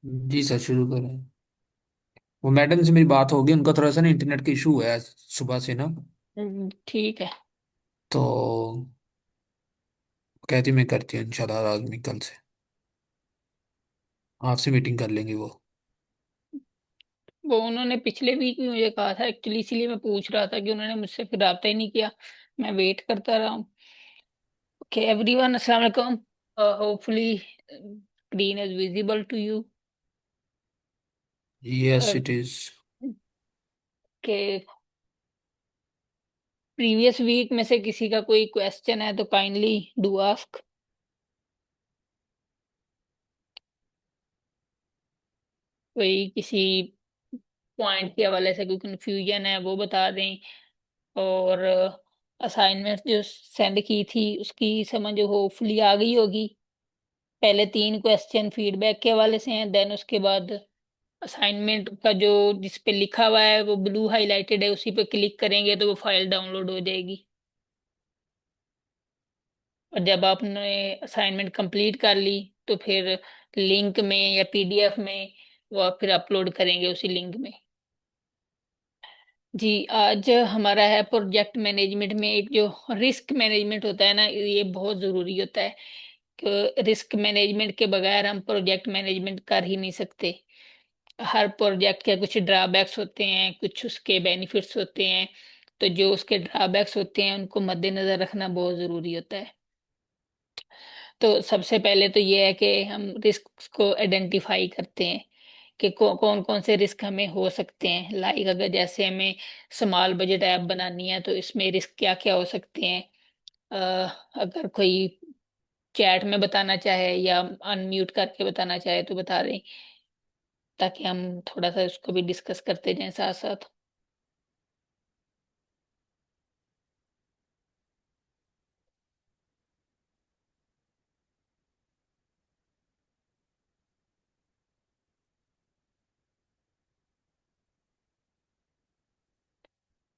जी sir, शुरू करें। वो मैडम से मेरी बात होगी, उनका थोड़ा सा ना इंटरनेट का इशू है सुबह से ना। ठीक है। तो कहती मैं करती हूँ इंशाल्लाह आज में कल से आपसे मीटिंग कर लेंगे वो। वो उन्होंने पिछले वीक भी मुझे कहा था एक्चुअली, इसीलिए मैं पूछ रहा था कि उन्होंने मुझसे फिर रब्ता ही नहीं किया। मैं वेट करता रहा हूँ। ओके एवरीवन, अस्सलाम वालेकुम। Hopefully screen is visible to you. Yes it is. के प्रीवियस वीक में से किसी का कोई क्वेश्चन है तो काइंडली डू आस्क। कोई किसी पॉइंट के हवाले से कोई कंफ्यूजन है वो बता दें। और असाइनमेंट जो सेंड की थी उसकी समझ होपफुली आ गई होगी। पहले 3 क्वेश्चन फीडबैक के हवाले से हैं, देन उसके बाद असाइनमेंट का जो जिस पे लिखा हुआ है वो ब्लू हाइलाइटेड है, उसी पे क्लिक करेंगे तो वो फाइल डाउनलोड हो जाएगी। और जब आपने असाइनमेंट कंप्लीट कर ली तो फिर लिंक में या पीडीएफ में वो आप फिर अपलोड करेंगे उसी लिंक में। जी, आज हमारा है प्रोजेक्ट मैनेजमेंट में एक जो रिस्क मैनेजमेंट होता है ना, ये बहुत ज़रूरी होता है। कि रिस्क मैनेजमेंट के बगैर हम प्रोजेक्ट मैनेजमेंट कर ही नहीं सकते। हर प्रोजेक्ट के कुछ ड्रॉबैक्स होते हैं, कुछ उसके बेनिफिट्स होते हैं। तो जो उसके ड्रॉबैक्स होते हैं उनको मद्देनजर रखना बहुत ज़रूरी होता है। तो सबसे पहले तो ये है कि हम रिस्क को आइडेंटिफाई करते हैं कि कौन कौन से रिस्क हमें हो सकते हैं। लाइक अगर जैसे हमें स्मॉल बजट ऐप बनानी है तो इसमें रिस्क क्या क्या हो सकते हैं। अगर कोई चैट में बताना चाहे या अनम्यूट करके बताना चाहे तो बता दें, ताकि हम थोड़ा सा उसको भी डिस्कस करते जाएं साथ साथ।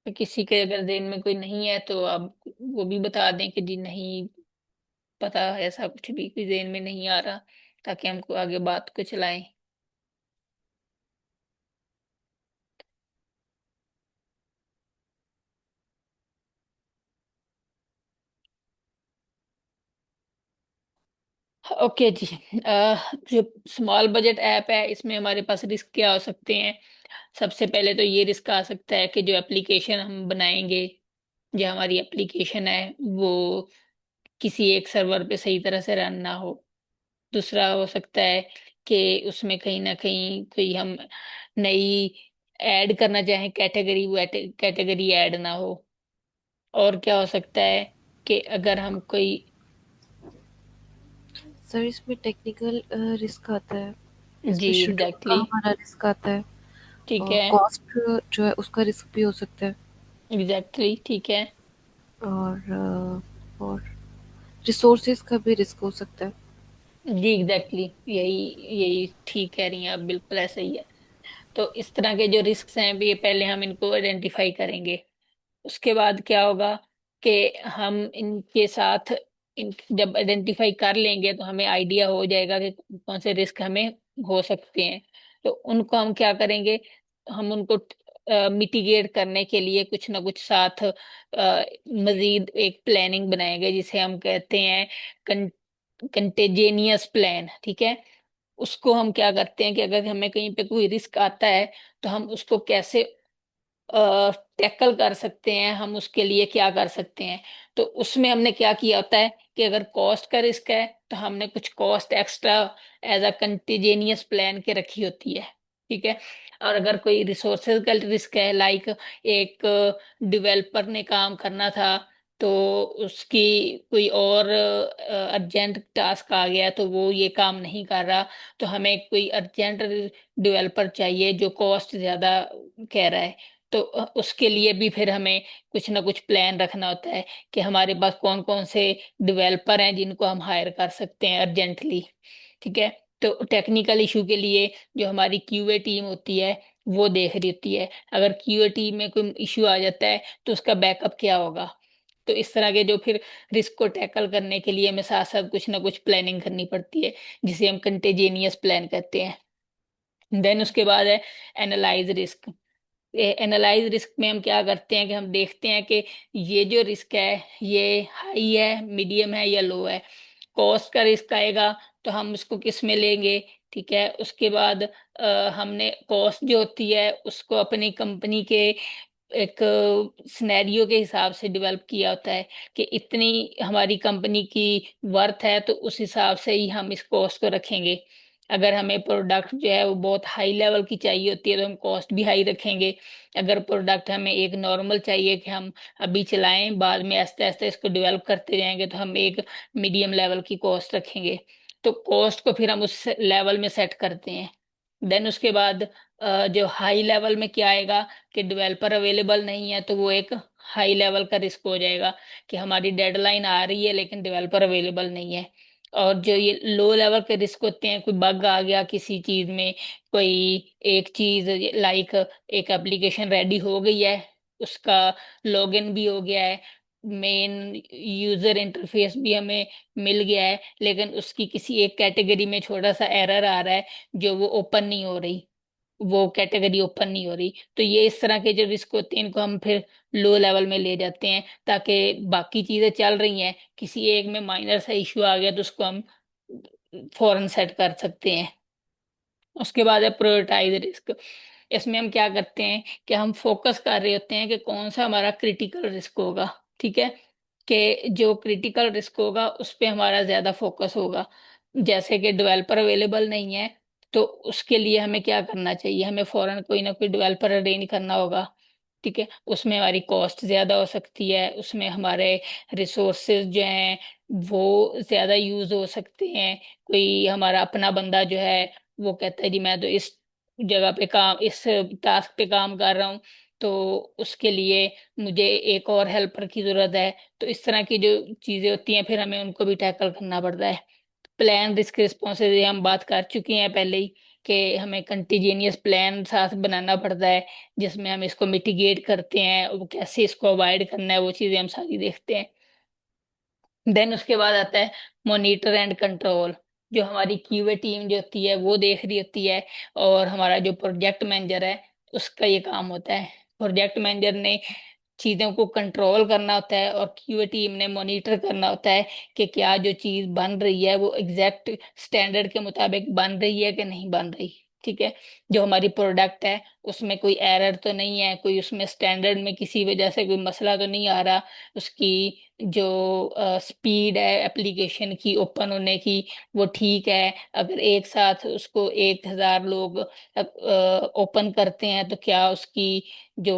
तो किसी के अगर जेन में कोई नहीं है तो आप वो भी बता दें कि जी नहीं पता, ऐसा कुछ भी कोई जेन में नहीं आ रहा, ताकि हमको आगे बात को चलाएं। ओके जी। जो स्मॉल बजट ऐप है इसमें हमारे पास रिस्क क्या हो सकते हैं। सबसे पहले तो ये रिस्क आ सकता है कि जो एप्लीकेशन हम बनाएंगे, जो हमारी एप्लीकेशन है वो किसी एक सर्वर पे सही तरह से रन ना हो। दूसरा हो सकता है कि उसमें कहीं ना कहीं कोई हम नई ऐड करना चाहें कैटेगरी, वो कैटेगरी ऐड ना हो। और क्या हो सकता है कि अगर हम कोई। सर इसमें टेक्निकल रिस्क आता है, जी इसमें शेड्यूल का एग्जैक्टली। हमारा रिस्क आता है, ठीक और है। कॉस्ट जो है उसका रिस्क भी हो सकता है, एग्जैक्टली ठीक है। और रिसोर्सेज का भी रिस्क हो सकता है। जी एग्जैक्टली, यही यही ठीक कह रही हैं आप, बिल्कुल ऐसा ही है। तो इस तरह के जो रिस्क हैं भी, ये पहले हम इनको आइडेंटिफाई करेंगे। उसके बाद क्या होगा कि हम इनके साथ जब आइडेंटिफाई कर लेंगे तो हमें आइडिया हो जाएगा कि कौन से रिस्क हमें हो सकते हैं। तो उनको हम क्या करेंगे, हम उनको मिटिगेट करने के लिए कुछ ना कुछ साथ मजीद एक प्लानिंग बनाएंगे, जिसे हम कहते हैं कंटेजेनियस प्लान। ठीक है। उसको हम क्या करते हैं कि अगर हमें कहीं पे कोई रिस्क आता है तो हम उसको कैसे टैकल कर सकते हैं, हम उसके लिए क्या कर सकते हैं। तो उसमें हमने क्या किया होता है कि अगर कॉस्ट का रिस्क है तो हमने कुछ cost extra as a contingency plan के रखी होती है। ठीक है। और अगर कोई रिसोर्सेज का रिस्क है, लाइक एक डेवलपर ने काम करना था तो उसकी कोई और अर्जेंट टास्क आ गया तो वो ये काम नहीं कर रहा, तो हमें कोई अर्जेंट डेवलपर चाहिए जो कॉस्ट ज्यादा कह रहा है। तो उसके लिए भी फिर हमें कुछ ना कुछ प्लान रखना होता है कि हमारे पास कौन कौन से डेवलपर हैं जिनको हम हायर कर सकते हैं अर्जेंटली। ठीक है। तो टेक्निकल इशू के लिए जो हमारी क्यूए टीम होती है वो देख रही होती है, अगर क्यूए टीम में कोई इशू आ जाता है तो उसका बैकअप क्या होगा। तो इस तरह के जो फिर रिस्क को टैकल करने के लिए हमें साथ साथ कुछ ना कुछ प्लानिंग करनी पड़ती है, जिसे हम कंटेजेनियस प्लान कहते हैं। देन उसके बाद है एनालाइज रिस्क। एनालाइज रिस्क में हम क्या करते हैं कि हम देखते हैं कि ये जो रिस्क है ये हाई है, मीडियम है या लो है। कॉस्ट का रिस्क आएगा तो हम उसको किस में लेंगे, ठीक है। उसके बाद हमने कॉस्ट जो होती है उसको अपनी कंपनी के एक सिनेरियो के हिसाब से डेवलप किया होता है कि इतनी हमारी कंपनी की वर्थ है, तो उस हिसाब से ही हम इस कॉस्ट को रखेंगे। अगर हमें प्रोडक्ट जो है वो बहुत हाई लेवल की चाहिए होती है तो हम कॉस्ट भी हाई रखेंगे। अगर प्रोडक्ट हमें एक नॉर्मल चाहिए कि हम अभी चलाएं, बाद में आस्ते आस्ते इसको डेवलप करते जाएंगे, तो हम एक मीडियम लेवल की कॉस्ट रखेंगे। तो कॉस्ट को फिर हम उस लेवल में सेट करते हैं। देन उसके बाद जो हाई लेवल में क्या आएगा कि डेवलपर अवेलेबल नहीं है, तो वो एक हाई लेवल का रिस्क हो जाएगा कि हमारी डेडलाइन आ रही है लेकिन डेवलपर अवेलेबल नहीं है। और जो ये लो लेवल के रिस्क होते हैं, कोई बग आ गया किसी चीज में, कोई एक चीज लाइक एक एप्लीकेशन रेडी हो गई है, उसका लॉगिन भी हो गया है, मेन यूजर इंटरफेस भी हमें मिल गया है, लेकिन उसकी किसी एक कैटेगरी में छोटा सा एरर आ रहा है जो वो ओपन नहीं हो रही, वो कैटेगरी ओपन नहीं हो रही। तो ये इस तरह के जो रिस्क होते हैं इनको हम फिर लो लेवल में ले जाते हैं, ताकि बाकी चीजें चल रही हैं, किसी एक में माइनर सा इश्यू आ गया तो उसको हम फौरन सेट कर सकते हैं। उसके बाद है प्रायोरिटाइज रिस्क। इसमें हम क्या करते हैं कि हम फोकस कर रहे होते हैं कि कौन सा हमारा क्रिटिकल रिस्क होगा, ठीक है। कि जो क्रिटिकल रिस्क होगा उस पे हमारा ज्यादा फोकस होगा। जैसे कि डेवलपर अवेलेबल नहीं है, तो उसके लिए हमें क्या करना चाहिए, हमें फौरन कोई ना कोई डेवलपर अरेंज करना होगा, ठीक है। उसमें हमारी कॉस्ट ज्यादा हो सकती है, उसमें हमारे रिसोर्सेज जो हैं वो ज्यादा यूज हो सकते हैं। कोई हमारा अपना बंदा जो है वो कहता है जी मैं तो इस जगह पे काम, इस टास्क पे काम कर रहा हूँ, तो उसके लिए मुझे एक और हेल्पर की जरूरत है। तो इस तरह की जो चीजें होती हैं फिर हमें उनको भी टैकल करना पड़ता है। प्लान रिस्क रिस्पॉन्स हम बात कर चुके हैं पहले ही कि हमें कंटिजेनियस प्लान साथ बनाना पड़ता है, जिसमें हम इसको मिटिगेट करते हैं, वो कैसे इसको अवॉइड करना है वो चीजें हम सारी देखते हैं। देन उसके बाद आता है मॉनिटर एंड कंट्रोल। जो हमारी क्यूए टीम जो होती है वो देख रही होती है, और हमारा जो प्रोजेक्ट मैनेजर है उसका ये काम होता है। प्रोजेक्ट मैनेजर ने चीजों को कंट्रोल करना होता है और क्यूए टीम ने मॉनिटर करना होता है कि क्या जो चीज बन रही है वो एग्जैक्ट स्टैंडर्ड के मुताबिक बन रही है कि नहीं बन रही, ठीक है। जो हमारी प्रोडक्ट है उसमें कोई एरर तो नहीं है, कोई उसमें स्टैंडर्ड में किसी वजह से कोई मसला तो नहीं आ रहा, उसकी जो स्पीड है एप्लीकेशन की ओपन होने की वो ठीक है। अगर एक साथ उसको 1,000 लोग ओपन करते हैं तो क्या उसकी जो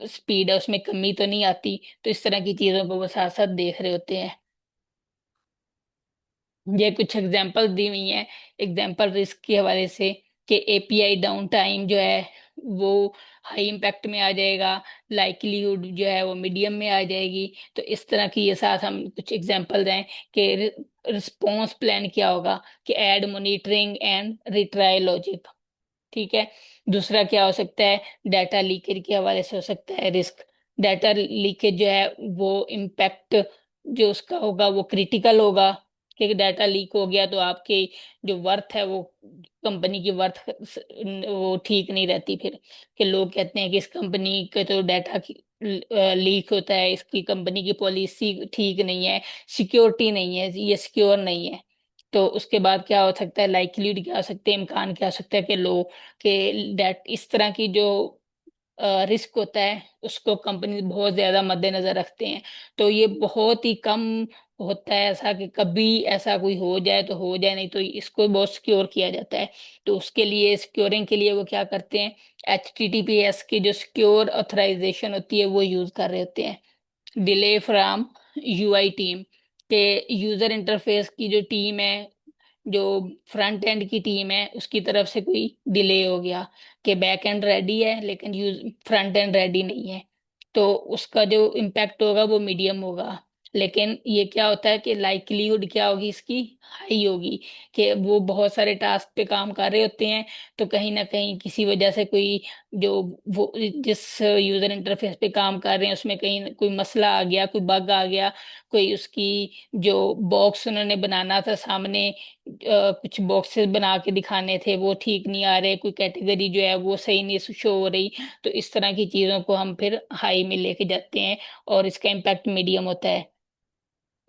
स्पीड है उसमें कमी तो नहीं आती। तो इस तरह की चीजों को वो साथ साथ देख रहे होते हैं। ये कुछ एग्जांपल दी हुई हैं एग्जांपल रिस्क के हवाले से कि एपीआई डाउन टाइम जो है वो हाई इम्पैक्ट में आ जाएगा, लाइकलीहुड जो है वो मीडियम में आ जाएगी। तो इस तरह की ये साथ हम कुछ एग्जांपल दें कि रिस्पॉन्स प्लान क्या होगा कि add monitoring and retry logic, ठीक है। दूसरा क्या हो सकता है, डाटा लीकेज के हवाले से हो सकता है रिस्क। डाटा लीकेज जो है वो इम्पैक्ट जो उसका होगा वो क्रिटिकल होगा, क्योंकि डाटा लीक हो गया तो आपकी जो वर्थ है वो कंपनी की वर्थ वो ठीक नहीं रहती फिर। कि लोग कहते हैं कि इस कंपनी के तो डाटा लीक होता है, इसकी कंपनी की पॉलिसी ठीक नहीं है, सिक्योरिटी नहीं है, ये सिक्योर नहीं है। तो उसके बाद क्या हो सकता है, लाइक्लीहुड क्या हो सकते हैं, इम्कान क्या हो सकता है कि लो के डेट इस तरह की जो रिस्क होता है उसको कंपनी बहुत ज्यादा मद्देनजर रखते हैं। तो ये बहुत ही कम होता है ऐसा कि कभी ऐसा कोई हो जाए तो हो जाए, नहीं तो इसको बहुत सिक्योर किया जाता है। तो उसके लिए सिक्योरिंग के लिए वो क्या करते हैं, HTTPS की जो सिक्योर ऑथराइजेशन होती है वो यूज कर रहे होते हैं। डिले फ्रॉम यूआई टीम के यूजर इंटरफेस की जो टीम है, जो फ्रंट एंड की टीम है उसकी तरफ से कोई डिले हो गया कि बैक एंड रेडी है लेकिन यूज फ्रंट एंड रेडी नहीं है, तो उसका जो इम्पैक्ट होगा वो मीडियम होगा। लेकिन ये क्या होता है कि लाइकलीहुड क्या होगी इसकी, हाई होगी। कि वो बहुत सारे टास्क पे काम कर रहे होते हैं, तो कहीं ना कहीं किसी वजह से कोई जो वो जिस यूजर इंटरफेस पे काम कर रहे हैं उसमें कहीं कोई मसला आ गया, कोई बग आ गया, कोई उसकी जो बॉक्स उन्होंने बनाना था सामने, कुछ बॉक्सेस बना के दिखाने थे वो ठीक नहीं आ रहे, कोई कैटेगरी जो है वो सही नहीं शो हो रही, तो इस तरह की चीजों को हम फिर हाई में लेके जाते हैं और इसका इम्पैक्ट मीडियम होता है।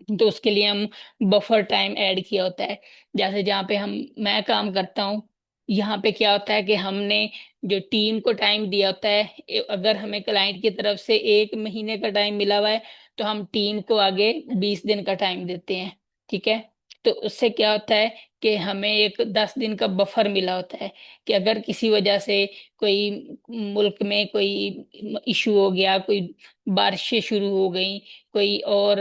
तो उसके लिए हम बफर टाइम ऐड किया होता है। जैसे जहाँ पे मैं काम करता हूँ, यहाँ पे क्या होता है कि हमने जो टीम को टाइम दिया होता है, अगर हमें क्लाइंट की तरफ से 1 महीने का टाइम मिला हुआ है तो हम टीम को आगे 20 दिन का टाइम देते हैं। ठीक है। तो उससे क्या होता है कि हमें एक 10 दिन का बफर मिला होता है कि अगर किसी वजह से कोई मुल्क में कोई इशू हो गया, कोई बारिशें शुरू हो गई, कोई और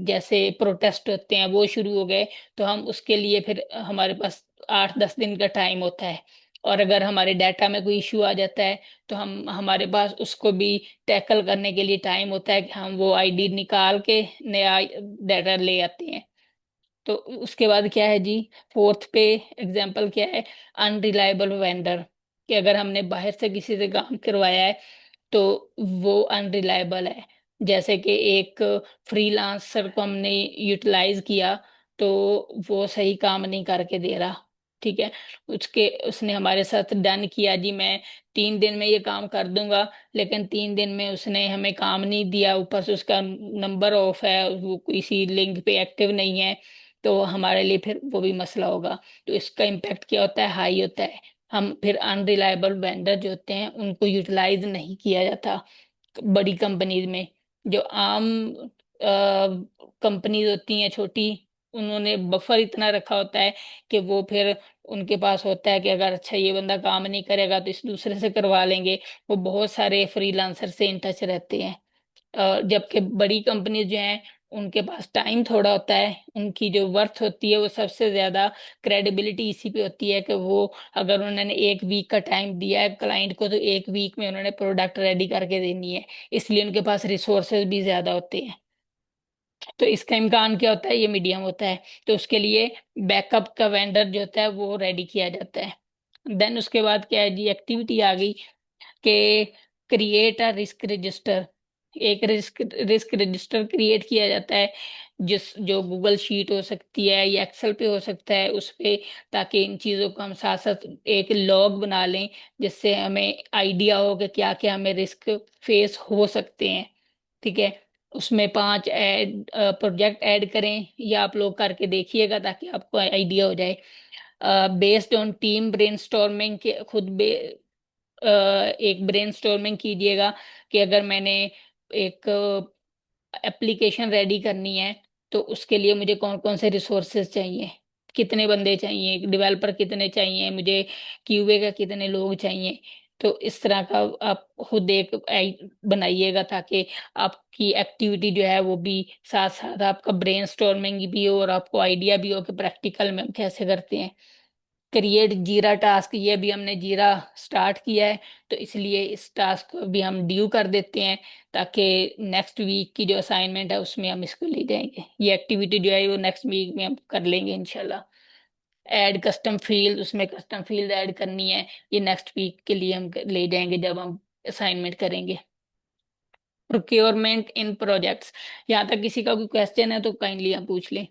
जैसे प्रोटेस्ट होते हैं वो शुरू हो गए, तो हम उसके लिए फिर हमारे पास 8-10 दिन का टाइम होता है। और अगर हमारे डाटा में कोई इशू आ जाता है तो हम हमारे पास उसको भी टैकल करने के लिए टाइम होता है कि हम वो आईडी निकाल के नया डाटा ले आते हैं। तो उसके बाद क्या है जी, फोर्थ पे एग्जाम्पल क्या है, अनरिलायबल वेंडर, कि अगर हमने बाहर से किसी से काम करवाया है तो वो अनरिलायबल है। जैसे कि एक फ्रीलांसर को हमने यूटिलाइज किया तो वो सही काम नहीं करके दे रहा। ठीक है। उसने हमारे साथ डन किया जी, मैं 3 दिन में ये काम कर दूंगा, लेकिन 3 दिन में उसने हमें काम नहीं दिया, ऊपर से उसका नंबर ऑफ है, वो किसी लिंक पे एक्टिव नहीं है, तो हमारे लिए फिर वो भी मसला होगा। तो इसका इम्पैक्ट क्या होता है, हाई होता है। हम फिर अनरिलायबल वेंडर जो होते हैं उनको यूटिलाइज नहीं किया जाता बड़ी कंपनीज में। जो आम कंपनीज होती हैं छोटी, उन्होंने बफर इतना रखा होता है कि वो फिर उनके पास होता है कि अगर अच्छा ये बंदा काम नहीं करेगा तो इस दूसरे से करवा लेंगे। वो बहुत सारे फ्रीलांसर से इन टच रहते हैं। जबकि बड़ी कंपनी जो हैं उनके पास टाइम थोड़ा होता है, उनकी जो वर्थ होती है वो सबसे ज्यादा क्रेडिबिलिटी इसी पे होती है कि वो अगर उन्होंने 1 वीक का टाइम दिया है क्लाइंट को तो 1 वीक में उन्होंने प्रोडक्ट रेडी करके देनी है, इसलिए उनके पास रिसोर्सेज भी ज्यादा होते हैं। तो इसका इम्कान क्या होता है, ये मीडियम होता है, तो उसके लिए बैकअप का वेंडर जो होता है वो रेडी किया जाता है। देन उसके बाद क्या है जी, एक्टिविटी आ गई कि क्रिएट अ रिस्क रजिस्टर। एक रिस्क रिस्क रजिस्टर क्रिएट किया जाता है, जिस जो गूगल शीट हो सकती है या एक्सेल पे हो सकता है उस पे, ताकि इन चीज़ों को हम साथ साथ एक लॉग बना लें, जिससे हमें आइडिया हो कि क्या क्या हमें रिस्क फेस हो सकते हैं। ठीक है। उसमें 5 प्रोजेक्ट ऐड करें या आप लोग करके देखिएगा ताकि आपको आइडिया हो जाए। बेस्ड ऑन टीम ब्रेनस्टॉर्मिंग के एक ब्रेनस्टॉर्मिंग कीजिएगा कि अगर मैंने एक एप्लीकेशन रेडी करनी है तो उसके लिए मुझे कौन कौन से रिसोर्सेज चाहिए, कितने बंदे चाहिए, डेवलपर कितने चाहिए मुझे, क्यूए का कितने लोग चाहिए। तो इस तरह का आप खुद एक बनाइएगा ताकि आपकी एक्टिविटी जो है वो भी साथ साथ आपका ब्रेनस्टॉर्मिंग भी हो और आपको आइडिया भी हो कि प्रैक्टिकल में हम कैसे करते हैं। क्रिएट जीरा टास्क, ये भी हमने जीरा स्टार्ट किया है, तो इसलिए इस टास्क को भी हम ड्यू कर देते हैं ताकि नेक्स्ट वीक की जो असाइनमेंट है उसमें हम इसको ले जाएंगे, ये एक्टिविटी जो है वो नेक्स्ट वीक में हम कर लेंगे इंशाल्लाह। ऐड कस्टम फील्ड, उसमें कस्टम फील्ड ऐड करनी है, ये नेक्स्ट वीक के लिए हम ले जाएंगे जब हम असाइनमेंट करेंगे। प्रोक्योरमेंट इन प्रोजेक्ट्स, यहाँ तक किसी का कोई क्वेश्चन है तो काइंडली आप पूछ लें।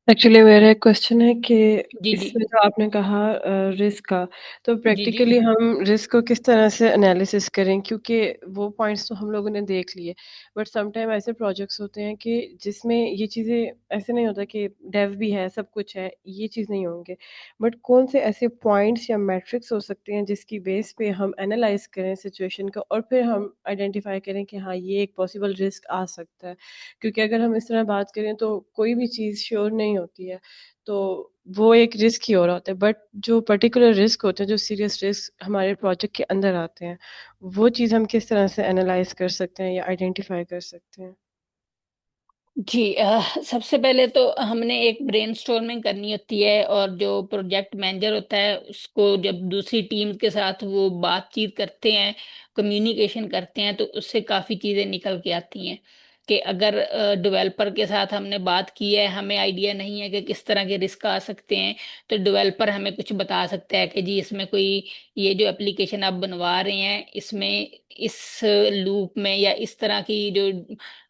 एक्चुअली मेरा एक क्वेश्चन है कि जी जी। इसमें जो आपने कहा रिस्क का, तो जी जी। प्रैक्टिकली हम रिस्क को किस तरह से एनालिसिस करें? क्योंकि वो पॉइंट्स तो हम लोगों ने देख लिए, बट सम टाइम ऐसे प्रोजेक्ट्स होते हैं कि जिसमें ये चीज़ें ऐसे नहीं होता कि डेव भी है, सब कुछ है, ये चीज़ नहीं होंगे। बट कौन से ऐसे पॉइंट्स या मैट्रिक्स हो सकते हैं जिसकी बेस पे हम एनालाइज़ करें सिचुएशन को और फिर हम आइडेंटिफ़ाई करें कि हाँ, ये एक पॉसिबल रिस्क आ सकता है? क्योंकि अगर हम इस तरह बात करें तो कोई भी चीज़ श्योर नहीं होती है, तो वो एक रिस्क ही हो रहा होता है। बट जो पर्टिकुलर रिस्क होते हैं, जो सीरियस रिस्क हमारे प्रोजेक्ट के अंदर आते हैं, वो चीज़ हम किस तरह से एनालाइज़ कर सकते हैं या आइडेंटिफ़ाई कर सकते हैं? जी, सबसे पहले तो हमने एक ब्रेनस्टॉर्मिंग करनी होती है और जो प्रोजेक्ट मैनेजर होता है उसको जब दूसरी टीम के साथ वो बातचीत करते हैं, कम्युनिकेशन करते हैं, तो उससे काफ़ी चीज़ें निकल के आती हैं। कि अगर डेवलपर के साथ हमने बात की है, हमें आइडिया नहीं है कि किस तरह के रिस्क आ सकते हैं, तो डेवलपर हमें कुछ बता सकता है कि जी इसमें कोई, ये जो एप्लीकेशन आप बनवा रहे हैं इसमें इस लूप में या इस तरह की जो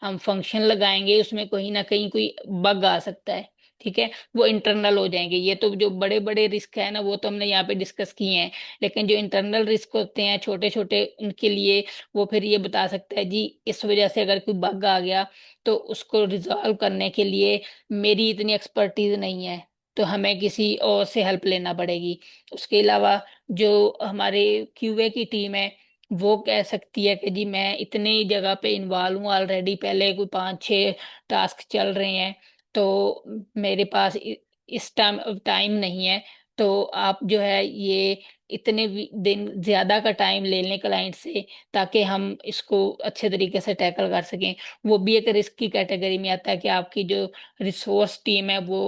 हम फंक्शन लगाएंगे उसमें कहीं ना कहीं कोई बग आ सकता है। ठीक है, वो इंटरनल हो जाएंगे। ये तो जो बड़े बड़े रिस्क है ना वो तो हमने यहाँ पे डिस्कस किए हैं, लेकिन जो इंटरनल रिस्क होते हैं छोटे छोटे, उनके लिए वो फिर ये बता सकता है जी इस वजह से अगर कोई बग आ गया तो उसको रिजॉल्व करने के लिए मेरी इतनी एक्सपर्टीज नहीं है, तो हमें किसी और से हेल्प लेना पड़ेगी। उसके अलावा जो हमारे क्यूए की टीम है वो कह सकती है कि जी मैं इतनी जगह पे इन्वॉल्व हूँ ऑलरेडी, पहले कोई 5-6 टास्क चल रहे हैं, तो मेरे पास इस टाइम नहीं है, तो आप जो है ये इतने दिन ज्यादा का टाइम ले लें क्लाइंट से ताकि हम इसको अच्छे तरीके से टैकल कर सकें। वो भी एक रिस्क की कैटेगरी में आता है कि आपकी जो रिसोर्स टीम है वो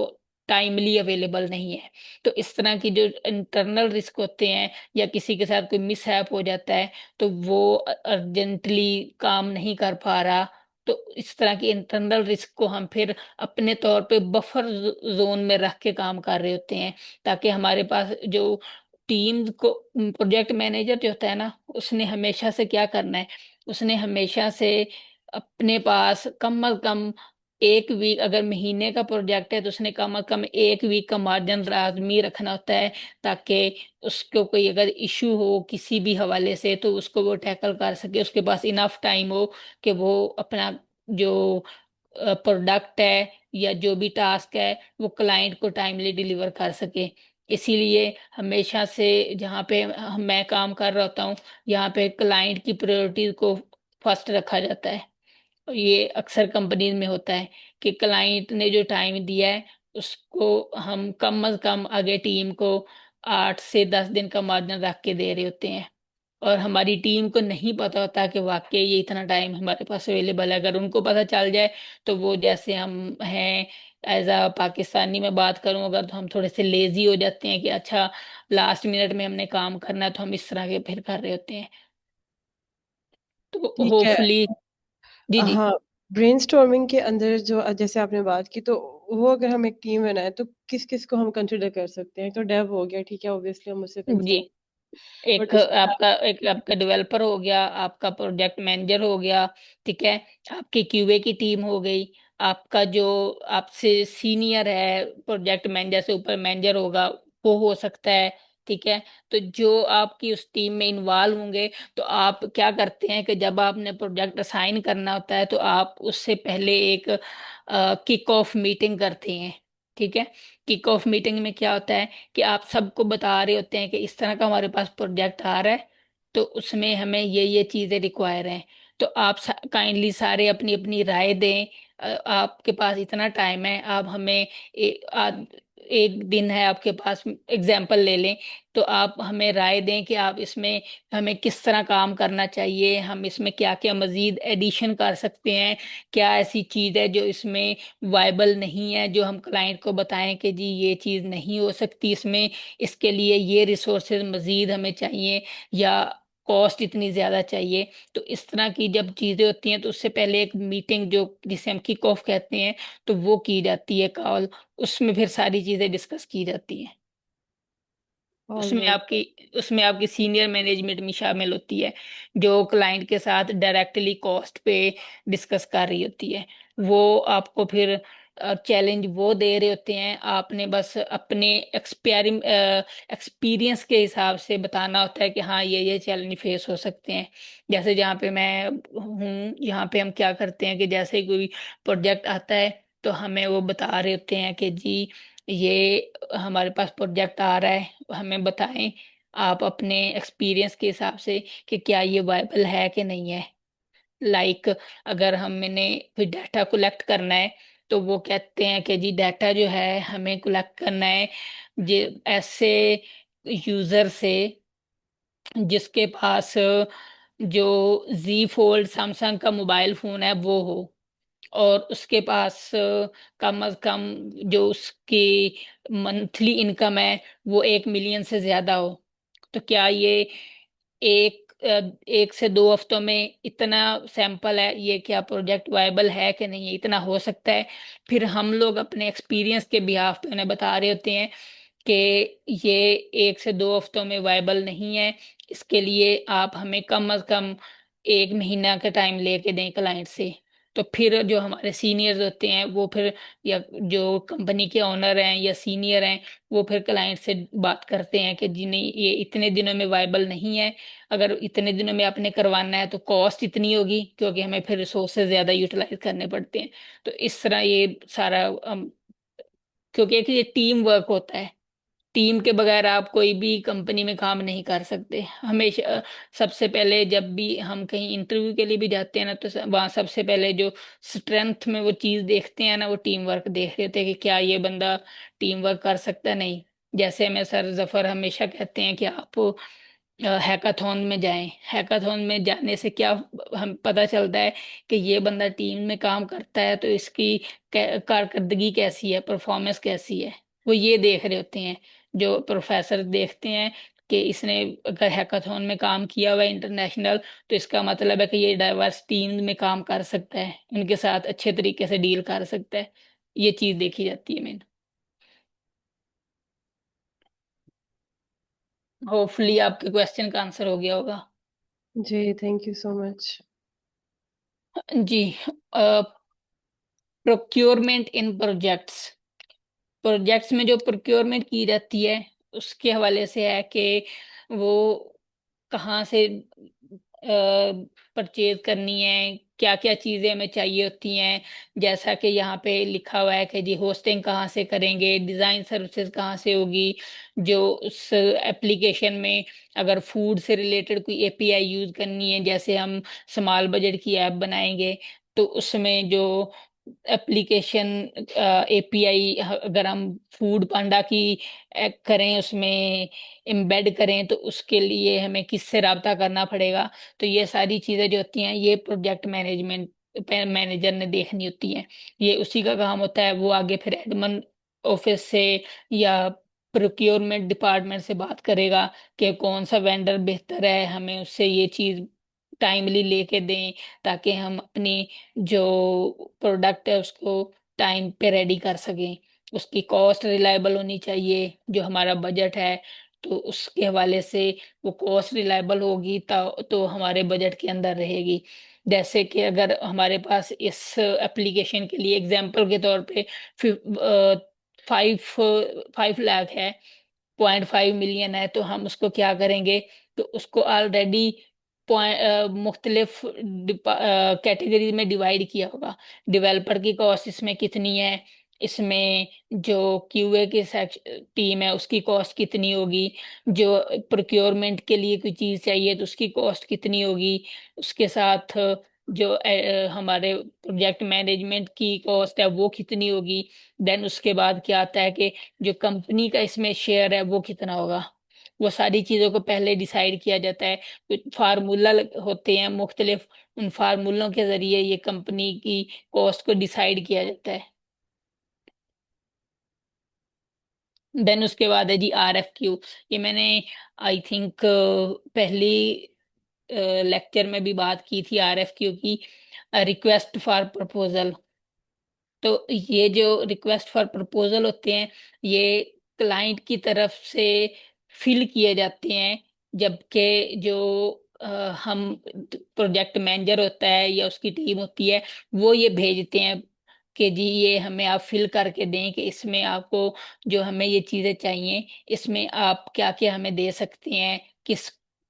टाइमली अवेलेबल नहीं है। तो इस तरह की जो इंटरनल रिस्क होते हैं या किसी के साथ कोई मिसहैप हो जाता है तो वो अर्जेंटली काम नहीं कर पा रहा, तो इस तरह की इंटरनल रिस्क को हम फिर अपने तौर पे बफर जोन में रख के काम कर रहे होते हैं, ताकि हमारे पास जो टीम को, प्रोजेक्ट मैनेजर जो होता है ना, उसने हमेशा से क्या करना है, उसने हमेशा से अपने पास कम अज कम एक वीक, अगर महीने का प्रोजेक्ट है तो उसने कम अज कम एक वीक का मार्जिन लाजमी रखना होता है, ताकि उसको कोई अगर इशू हो किसी भी हवाले से तो उसको वो टैकल कर सके, उसके पास इनफ टाइम हो कि वो अपना जो प्रोडक्ट है या जो भी टास्क है वो क्लाइंट को टाइमली डिलीवर कर सके। इसीलिए हमेशा से जहाँ पे मैं काम कर रहा होता हूँ, यहाँ पे क्लाइंट की प्रायोरिटीज को फर्स्ट रखा जाता है। और ये अक्सर कंपनीज में होता है कि क्लाइंट ने जो टाइम दिया है उसको हम कम अज कम आगे टीम को 8 से 10 दिन का मार्जिन रख के दे रहे होते हैं, और हमारी टीम को नहीं पता होता कि वाकई ये इतना टाइम हमारे पास अवेलेबल है। अगर उनको पता चल जाए तो वो, जैसे हम हैं एज अ पाकिस्तानी में बात करूं अगर, तो हम थोड़े से लेजी हो जाते हैं कि अच्छा लास्ट मिनट में हमने काम करना है, तो हम इस तरह के फिर कर रहे होते हैं। तो ठीक है। होपफुली। जी जी। हाँ, ब्रेनस्टॉर्मिंग के अंदर जो जैसे आपने बात की, तो वो अगर हम एक टीम बनाएँ तो किस-किस को हम कंसिडर कर सकते हैं? तो डेव हो गया, ठीक है, ऑब्वियसली हम उससे जी, कंसर्न, बट उसके एक आपका डेवलपर हो गया, आपका प्रोजेक्ट मैनेजर हो गया, ठीक है, आपकी क्यूए की टीम हो गई, आपका जो आपसे सीनियर है प्रोजेक्ट मैनेजर से ऊपर मैनेजर होगा वो हो सकता है। ठीक है, तो जो आपकी उस टीम में इन्वॉल्व होंगे, तो आप क्या करते हैं कि जब आपने प्रोजेक्ट असाइन करना होता है तो आप उससे पहले एक किक ऑफ मीटिंग करते हैं। ठीक है, किक ऑफ मीटिंग में क्या होता है कि आप सबको बता रहे होते हैं कि इस तरह का हमारे पास प्रोजेक्ट आ रहा है, तो उसमें हमें ये चीजें रिक्वायर हैं, तो आप काइंडली सारे अपनी अपनी राय दें। आपके पास इतना टाइम है, आप हमें एक दिन है आपके पास, एग्जाम्पल ले लें, तो आप हमें राय दें कि आप इसमें हमें किस तरह काम करना चाहिए, हम इसमें क्या क्या मजीद एडिशन कर सकते हैं, क्या ऐसी चीज है जो इसमें वायबल नहीं है, जो हम क्लाइंट को बताएं कि जी ये चीज नहीं हो सकती इसमें, इसके लिए ये रिसोर्सेज मजीद हमें चाहिए या कॉस्ट इतनी ज्यादा चाहिए। तो इस तरह की जब चीजें होती हैं तो उससे पहले एक मीटिंग, जो जिसे हम किक ऑफ कहते हैं, तो वो की जाती है कॉल, उसमें फिर सारी चीजें डिस्कस की जाती हैं। उसमें ऑलराइट। आपकी उसमें आपकी सीनियर मैनेजमेंट भी शामिल होती है, जो क्लाइंट के साथ डायरेक्टली कॉस्ट पे डिस्कस कर रही होती है। वो आपको फिर चैलेंज वो दे रहे होते हैं, आपने बस अपने एक्सपीरियंस के हिसाब से बताना होता है कि हाँ ये चैलेंज फेस हो सकते हैं। जैसे जहाँ पे मैं हूँ, यहाँ पे हम क्या करते हैं कि जैसे ही कोई प्रोजेक्ट आता है तो हमें वो बता रहे होते हैं कि जी ये हमारे पास प्रोजेक्ट आ रहा है, हमें बताएं आप अपने एक्सपीरियंस के हिसाब से कि क्या ये वायबल है कि नहीं है। लाइक अगर हमने फिर डाटा कलेक्ट करना है तो वो कहते हैं कि जी डाटा जो है हमें कलेक्ट करना है जे ऐसे यूजर से जिसके पास जो जी फोल्ड सैमसंग का मोबाइल फोन है वो हो, और उसके पास कम अज कम जो उसकी मंथली इनकम है वो 1 मिलियन से ज्यादा हो। तो क्या ये एक एक से दो हफ्तों में इतना सैंपल है, ये क्या प्रोजेक्ट वायबल है कि नहीं है, इतना हो सकता है। फिर हम लोग अपने एक्सपीरियंस के बिहाफ पे उन्हें बता रहे होते हैं कि ये एक से दो हफ्तों में वायबल नहीं है, इसके लिए आप हमें कम से कम एक महीना का टाइम लेके दें क्लाइंट से। तो फिर जो हमारे सीनियर्स होते हैं वो फिर, या जो कंपनी के ओनर हैं या सीनियर हैं, वो फिर क्लाइंट से बात करते हैं कि जी नहीं, ये इतने दिनों में वायबल नहीं है, अगर इतने दिनों में आपने करवाना है तो कॉस्ट इतनी होगी, क्योंकि हमें फिर रिसोर्सेज ज्यादा यूटिलाइज करने पड़ते हैं। तो इस तरह ये सारा क्योंकि एक ये टीम वर्क होता है, टीम के बगैर आप कोई भी कंपनी में काम नहीं कर सकते। हमेशा सबसे पहले जब भी हम कहीं इंटरव्यू के लिए भी जाते हैं ना, तो वहाँ सबसे पहले जो स्ट्रेंथ में वो चीज देखते हैं ना, वो टीम वर्क देख रहे थे कि क्या ये बंदा टीम वर्क कर सकता है, नहीं। जैसे हमें सर जफर हमेशा कहते हैं कि आप हैकाथॉन में जाएं, हैकाथॉन में जाने से क्या हम पता चलता है कि ये बंदा टीम में काम करता है तो इसकी कारकर्दगी कैसी है, परफॉर्मेंस कैसी है, वो ये देख रहे होते हैं। जो प्रोफेसर देखते हैं कि इसने अगर हैकाथॉन में काम किया हुआ है इंटरनेशनल, तो इसका मतलब है कि ये डाइवर्स टीम में काम कर सकता है, उनके साथ अच्छे तरीके से डील कर सकता है। ये चीज देखी जाती है मेन। होपफुली आपके क्वेश्चन का आंसर हो गया होगा। जी, थैंक यू सो मच। जी। प्रोक्योरमेंट इन प्रोजेक्ट्स, प्रोजेक्ट्स में जो प्रोक्योरमेंट की जाती है उसके हवाले से है कि वो कहाँ से परचेज करनी है, क्या क्या चीजें हमें चाहिए होती हैं। जैसा कि यहाँ पे लिखा हुआ है कि जी होस्टिंग कहाँ से करेंगे, डिजाइन सर्विसेज कहाँ से होगी, जो उस एप्लीकेशन में अगर फूड से रिलेटेड कोई एपीआई यूज करनी है, जैसे हम स्मॉल बजट की ऐप बनाएंगे तो उसमें जो एप्लीकेशन एपीआई अगर हम फूड पांडा की करें, उसमें एम्बेड करें, तो उसके लिए हमें किससे राब्ता करना पड़ेगा। तो ये सारी चीजें जो होती हैं ये प्रोजेक्ट मैनेजमेंट मैनेजर ने देखनी होती हैं। ये उसी का काम होता है, वो आगे फिर एडमन ऑफिस से या प्रोक्योरमेंट डिपार्टमेंट से बात करेगा कि कौन सा वेंडर बेहतर है, हमें उससे ये चीज टाइमली लेके दें, ताकि हम अपनी जो प्रोडक्ट है उसको टाइम पे रेडी कर सकें। उसकी कॉस्ट रिलायबल होनी चाहिए, जो हमारा बजट है तो उसके हवाले से वो कॉस्ट रिलायबल होगी तो हमारे बजट के अंदर रहेगी। जैसे कि अगर हमारे पास इस एप्लीकेशन के लिए एग्जांपल के तौर पे 5 लाख है, 0.5 मिलियन है, तो हम उसको क्या करेंगे, तो उसको ऑलरेडी मुख्तलिफ कैटेगरी में डिवाइड किया होगा। डेवलपर की कॉस्ट इसमें कितनी है, इसमें जो क्यूए की टीम है उसकी कॉस्ट कितनी होगी, जो प्रोक्योरमेंट के लिए कोई चीज़ चाहिए तो उसकी कॉस्ट कितनी होगी, उसके साथ जो हमारे प्रोजेक्ट मैनेजमेंट की कॉस्ट है वो कितनी होगी। देन उसके बाद क्या आता है कि जो कंपनी का इसमें शेयर है वो कितना होगा। वो सारी चीजों को पहले डिसाइड किया जाता है, कुछ फार्मूला होते हैं मुख्तलिफ, उन फार्मूलों के जरिए ये कंपनी की कॉस्ट को डिसाइड किया जाता है। देन उसके बाद है जी RFQ। ये मैंने आई थिंक पहली लेक्चर में भी बात की थी RFQ की, रिक्वेस्ट फॉर प्रपोजल। तो ये जो रिक्वेस्ट फॉर प्रपोजल होते हैं ये क्लाइंट की तरफ से फिल किए जाते हैं, जबकि जो हम प्रोजेक्ट मैनेजर होता है या उसकी टीम होती है वो ये भेजते हैं कि जी ये हमें आप फिल करके दें कि इसमें आपको जो हमें ये चीजें चाहिए, इसमें आप क्या क्या हमें दे सकते हैं, किस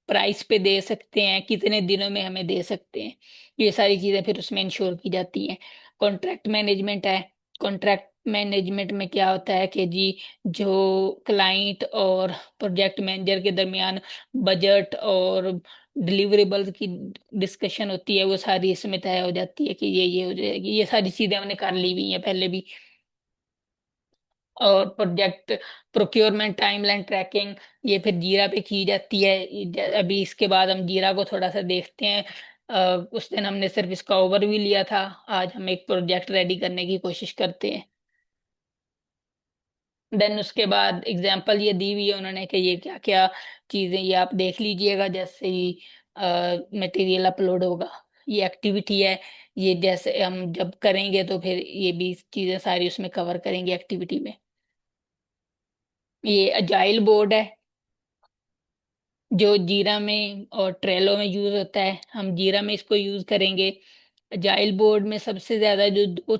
प्राइस पे दे सकते हैं, कितने दिनों में हमें दे सकते हैं। ये सारी चीजें फिर उसमें इंश्योर की जाती हैं। कॉन्ट्रैक्ट मैनेजमेंट है। कॉन्ट्रैक्ट मैनेजमेंट में क्या होता है कि जी जो क्लाइंट और प्रोजेक्ट मैनेजर के दरमियान बजट और डिलीवरेबल्स की डिस्कशन होती है, वो सारी इसमें तय हो जाती है कि ये हो जाएगी। ये सारी चीजें हमने कर ली हुई हैं पहले भी। और प्रोजेक्ट प्रोक्योरमेंट टाइमलाइन ट्रैकिंग ये फिर जीरा पे की जाती है। अभी इसके बाद हम जीरा को थोड़ा सा देखते हैं। उस दिन हमने सिर्फ इसका ओवरव्यू लिया था, आज हम एक प्रोजेक्ट रेडी करने की कोशिश करते हैं। देन उसके बाद एग्जांपल ये दी हुई है उन्होंने कि ये क्या क्या चीजें, ये आप देख लीजिएगा। जैसे ही मटेरियल अपलोड होगा। ये एक्टिविटी है, ये जैसे हम जब करेंगे तो फिर ये भी चीजें सारी उसमें कवर करेंगे एक्टिविटी में। ये अजाइल बोर्ड है जो जीरा में और ट्रेलो में यूज होता है, हम जीरा में इसको यूज करेंगे। अजाइल बोर्ड में सबसे ज्यादा जो दो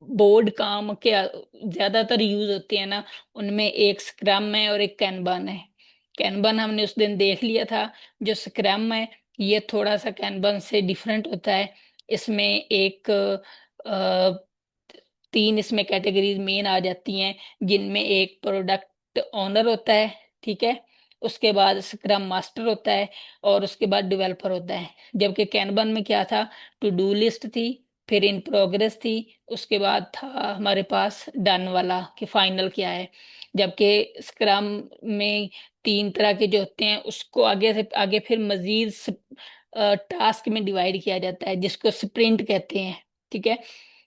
बोर्ड काम के ज्यादातर यूज होते हैं ना, उनमें एक स्क्रम है और एक कैनबन है। कैनबन हमने उस दिन देख लिया था। जो स्क्रम है ये थोड़ा सा कैनबन से डिफरेंट होता है। इसमें एक तीन इसमें कैटेगरीज मेन आ जाती हैं, जिनमें एक प्रोडक्ट ओनर होता है, ठीक है, उसके बाद स्क्रम मास्टर होता है, और उसके बाद डेवलपर होता है। जबकि कैनबन में क्या था, टू डू लिस्ट थी, फिर इन प्रोग्रेस थी, उसके बाद था हमारे पास डन वाला कि फाइनल क्या है। जबकि स्क्रम में तीन तरह के जो होते हैं उसको आगे से आगे फिर मजीद टास्क में डिवाइड किया जाता है, जिसको स्प्रिंट कहते हैं, ठीक है।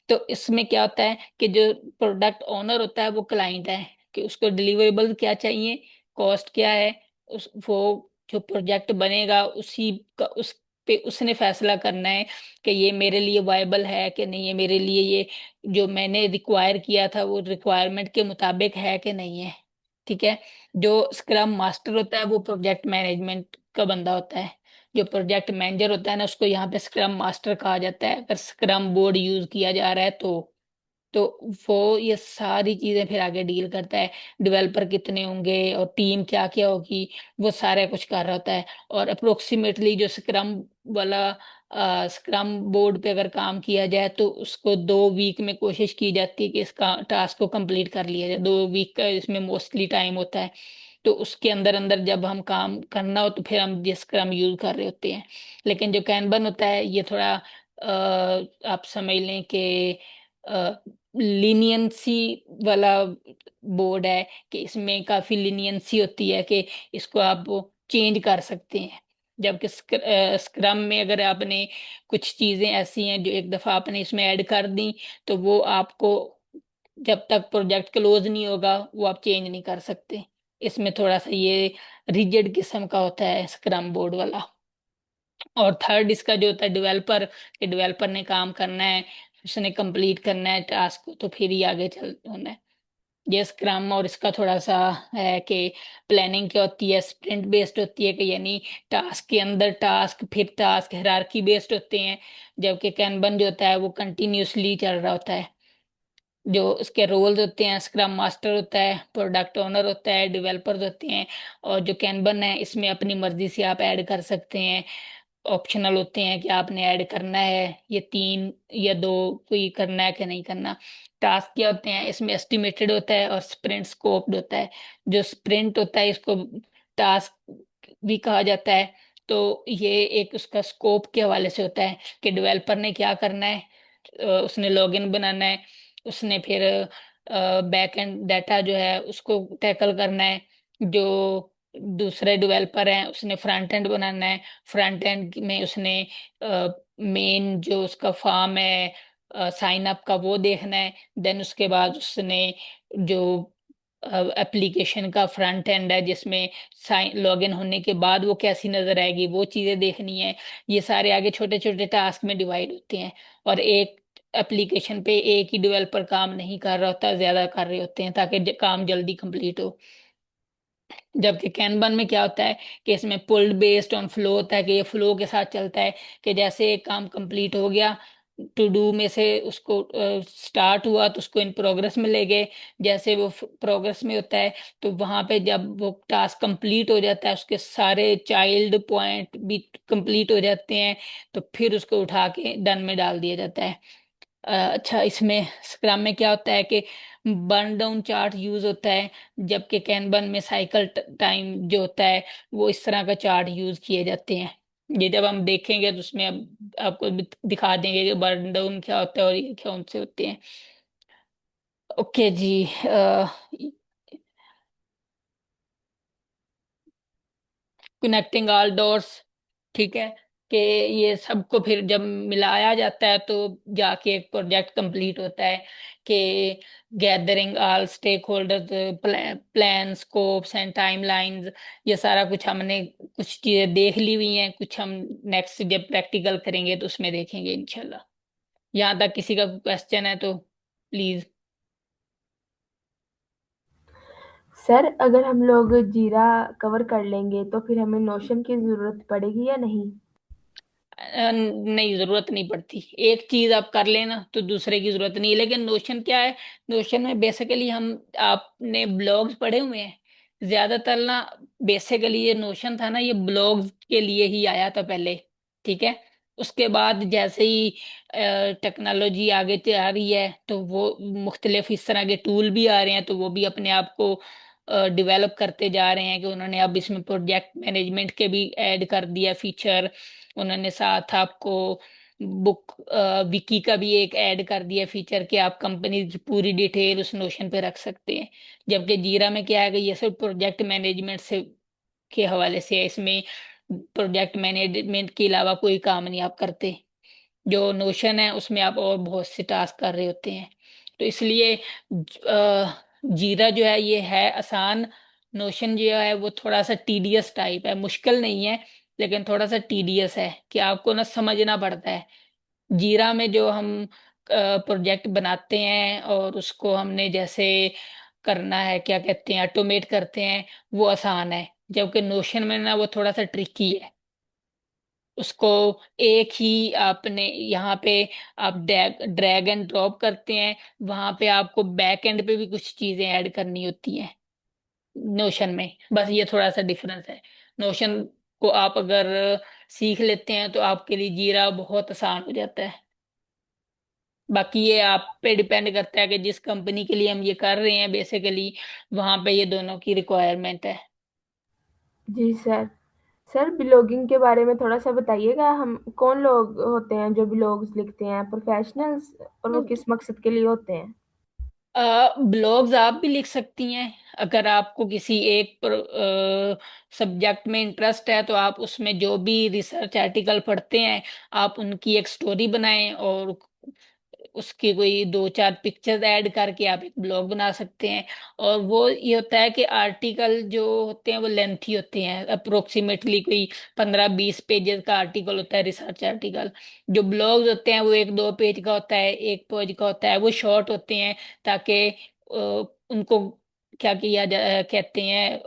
तो इसमें क्या होता है कि जो प्रोडक्ट ओनर होता है वो क्लाइंट है, कि उसको डिलीवरेबल क्या चाहिए, कॉस्ट क्या है, उस वो जो प्रोजेक्ट बनेगा उसी का उस पे उसने फैसला करना है कि ये मेरे लिए वायबल है कि नहीं है, मेरे लिए ये जो मैंने रिक्वायर किया था वो रिक्वायरमेंट के मुताबिक है कि नहीं है, ठीक है। जो स्क्रम मास्टर होता है वो प्रोजेक्ट मैनेजमेंट का बंदा होता है। जो प्रोजेक्ट मैनेजर होता है ना, उसको यहाँ पे स्क्रम मास्टर कहा जाता है अगर स्क्रम बोर्ड यूज किया जा रहा है तो वो ये सारी चीजें फिर आगे डील करता है। डेवलपर कितने होंगे और टीम क्या क्या होगी, वो सारा कुछ कर रहा होता है। और अप्रोक्सीमेटली जो स्क्रम वाला स्क्रम बोर्ड पे अगर काम किया जाए तो उसको 2 वीक में कोशिश की जाती है कि इसका टास्क को कंप्लीट कर लिया जाए। 2 वीक का इसमें मोस्टली टाइम होता है। तो उसके अंदर अंदर जब हम काम करना हो तो फिर हम ये स्क्रम यूज कर रहे होते हैं। लेकिन जो कैनबन होता है ये थोड़ा आप समझ लें कि लीनियंसी वाला बोर्ड है, कि इसमें काफी लीनियंसी होती है कि इसको आप चेंज कर सकते हैं। जबकि स्क्रम में अगर आपने कुछ चीजें ऐसी हैं जो एक दफा आपने इसमें ऐड कर दी तो वो आपको जब तक प्रोजेक्ट क्लोज नहीं होगा वो आप चेंज नहीं कर सकते। इसमें थोड़ा सा ये रिजिड किस्म का होता है स्क्रम बोर्ड वाला। और थर्ड इसका जो होता है डेवलपर, कि डेवलपर ने काम करना है, उसने कंप्लीट करना है टास्क को, तो फिर ही आगे चल होना है। ये स्क्रम और इसका थोड़ा सा है कि प्लानिंग क्या होती है, स्प्रिंट बेस्ड होती है, कि यानी टास्क के अंदर टास्क फिर टास्क हायरार्की बेस्ड होते हैं। जबकि कैनबन जो होता है वो कंटिन्यूसली चल रहा होता है। जो उसके रोल्स होते हैं, स्क्रम मास्टर होता है, प्रोडक्ट ओनर होता है, डेवलपर्स होते हैं। और जो कैनबन है इसमें अपनी मर्जी से आप ऐड कर सकते हैं। ऑप्शनल होते हैं कि आपने ऐड करना है ये 3 या 2, कोई करना है कि नहीं करना। टास्क क्या होते हैं इसमें, एस्टिमेटेड होता है और स्प्रिंट स्कोप्ड होता है। जो स्प्रिंट होता है इसको टास्क भी कहा जाता है। तो ये एक उसका स्कोप के हवाले से होता है कि डेवलपर ने क्या करना है। उसने लॉगिन बनाना है, उसने फिर बैक एंड डाटा जो है उसको टैकल करना है। जो दूसरे डेवलपर हैं उसने फ्रंट एंड बनाना है, फ्रंट एंड में उसने मेन जो उसका फॉर्म है साइन अप का वो देखना है। देन उसके बाद उसने जो एप्लीकेशन का फ्रंट एंड है जिसमें साइन लॉगिन होने के बाद वो कैसी नजर आएगी वो चीजें देखनी है। ये सारे आगे छोटे छोटे टास्क में डिवाइड होते हैं। और एक एप्लीकेशन पे एक ही डेवलपर काम नहीं कर रहा होता, ज्यादा कर रहे होते हैं ताकि काम जल्दी कंप्लीट हो। जबकि कैनबन में क्या होता है कि इसमें पुल्ड बेस्ड ऑन फ्लो होता है, कि ये फ्लो के साथ चलता है। कि जैसे एक काम कंप्लीट हो गया, टू डू में से उसको स्टार्ट हुआ तो उसको इन प्रोग्रेस में ले गए। जैसे वो प्रोग्रेस में होता है तो वहां पे जब वो टास्क कंप्लीट हो जाता है उसके सारे चाइल्ड पॉइंट भी कंप्लीट हो जाते हैं, तो फिर उसको उठा के डन में डाल दिया जाता है। अच्छा, इसमें स्क्रम में क्या होता है कि बर्न डाउन चार्ट यूज होता है। जबकि कैनबन में साइकिल टाइम जो होता है वो इस तरह का चार्ट यूज किए जाते हैं। ये जब हम देखेंगे तो उसमें अब आपको भी दिखा देंगे कि बर्न डाउन क्या होता है और ये क्या उनसे होते हैं। ओके जी। कनेक्टिंग ऑल डॉट्स, ठीक है। कि ये सबको फिर जब मिलाया जाता है तो जाके एक प्रोजेक्ट कंप्लीट होता है कि gathering all stakeholders, plan, scopes and timelines, ये सारा कुछ हमने कुछ चीजें देख ली हुई हैं, कुछ हम नेक्स्ट जब प्रैक्टिकल करेंगे तो उसमें देखेंगे इंशाल्लाह। यहाँ तक किसी का क्वेश्चन है तो प्लीज। सर अगर हम लोग जीरा कवर कर लेंगे तो फिर हमें नोशन की जरूरत पड़ेगी या नहीं? नहीं, जरूरत नहीं पड़ती। एक चीज आप कर लेना तो दूसरे की जरूरत नहीं है। लेकिन नोशन क्या है, नोशन में बेसिकली हम, आपने ब्लॉग्स पढ़े हुए हैं ज्यादातर ना। बेसिकली ये नोशन था ना, ये ब्लॉग्स के लिए ही आया था पहले, ठीक है। उसके बाद जैसे ही टेक्नोलॉजी आगे आ रही है तो वो मुख्तलिफ इस तरह के टूल भी आ रहे हैं, तो वो भी अपने आप को डेवलप करते जा रहे हैं कि उन्होंने अब इसमें प्रोजेक्ट मैनेजमेंट के भी ऐड कर दिया फीचर। उन्होंने साथ आपको बुक विकी का भी एक ऐड कर दिया फीचर कि आप कंपनी की पूरी डिटेल उस नोशन पे रख सकते हैं। जबकि जीरा में क्या है कि ये सिर्फ प्रोजेक्ट मैनेजमेंट से के हवाले से है, इसमें प्रोजेक्ट मैनेजमेंट के अलावा कोई काम नहीं आप करते। जो नोशन है उसमें आप और बहुत से टास्क कर रहे होते हैं। तो इसलिए जीरा जो है ये है आसान। नोशन जो है वो थोड़ा सा टीडियस टाइप है, मुश्किल नहीं है लेकिन थोड़ा सा टीडियस है कि आपको ना समझना पड़ता है। जीरा में जो हम प्रोजेक्ट बनाते हैं और उसको हमने जैसे करना है, क्या कहते हैं, ऑटोमेट करते हैं, वो आसान है। जबकि नोशन में ना वो थोड़ा सा ट्रिकी है। उसको एक ही आपने यहाँ पे आप ड्रैग एंड ड्रॉप करते हैं, वहां पे आपको बैक एंड पे भी कुछ चीजें ऐड करनी होती हैं नोशन में। बस ये थोड़ा सा डिफरेंस है। नोशन को आप अगर सीख लेते हैं तो आपके लिए जीरा बहुत आसान हो जाता है। बाकी ये आप पे डिपेंड करता है कि जिस कंपनी के लिए हम ये कर रहे हैं, बेसिकली वहां पे ये दोनों की रिक्वायरमेंट है। जी सर। सर ब्लॉगिंग के बारे में थोड़ा सा बताइएगा, हम कौन लोग होते हैं जो ब्लॉग्स लिखते हैं, प्रोफेशनल्स, और वो किस मकसद के लिए होते हैं? ब्लॉग्स आप भी लिख सकती हैं। अगर आपको किसी एक सब्जेक्ट में इंटरेस्ट है तो आप उसमें जो भी रिसर्च आर्टिकल पढ़ते हैं, आप उनकी एक स्टोरी बनाएं और उसकी कोई दो चार पिक्चर्स ऐड करके आप एक ब्लॉग बना सकते हैं। और वो ये होता है कि आर्टिकल जो होते हैं वो लेंथी होते हैं, अप्रोक्सीमेटली कोई 15-20 पेजेस का आर्टिकल होता है, रिसर्च आर्टिकल। जो ब्लॉग्स होते हैं वो 1-2 पेज का होता है, 1 पेज का होता है, वो शॉर्ट होते हैं ताकि उनको क्या किया जा कहते हैं,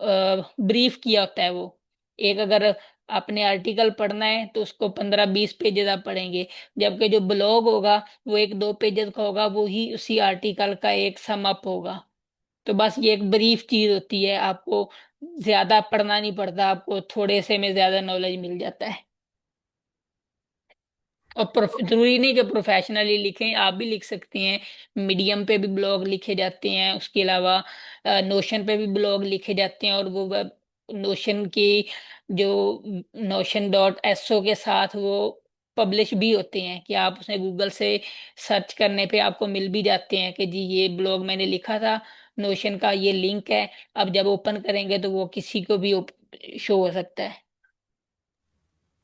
ब्रीफ किया होता है वो। एक अगर आपने आर्टिकल पढ़ना है तो उसको 15-20 पेजेस आप पढ़ेंगे। जबकि जो ब्लॉग होगा वो 1-2 पेजेस का होगा, वो ही उसी आर्टिकल का एक सम अप होगा। तो बस ये एक ब्रीफ चीज होती है, आपको ज्यादा पढ़ना नहीं पड़ता, आपको थोड़े से में ज्यादा नॉलेज मिल जाता है। और जरूरी नहीं कि प्रोफेशनली लिखें, आप भी लिख सकते हैं। मीडियम पे भी ब्लॉग लिखे जाते हैं, उसके अलावा नोशन पे भी ब्लॉग लिखे जाते हैं। और वो नोशन की जो notion.so के साथ वो पब्लिश भी होते हैं कि आप उसमें गूगल से सर्च करने पे आपको मिल भी जाते हैं कि जी ये ब्लॉग मैंने लिखा था, नोशन का ये लिंक है। अब जब ओपन करेंगे तो वो किसी को भी शो हो सकता है।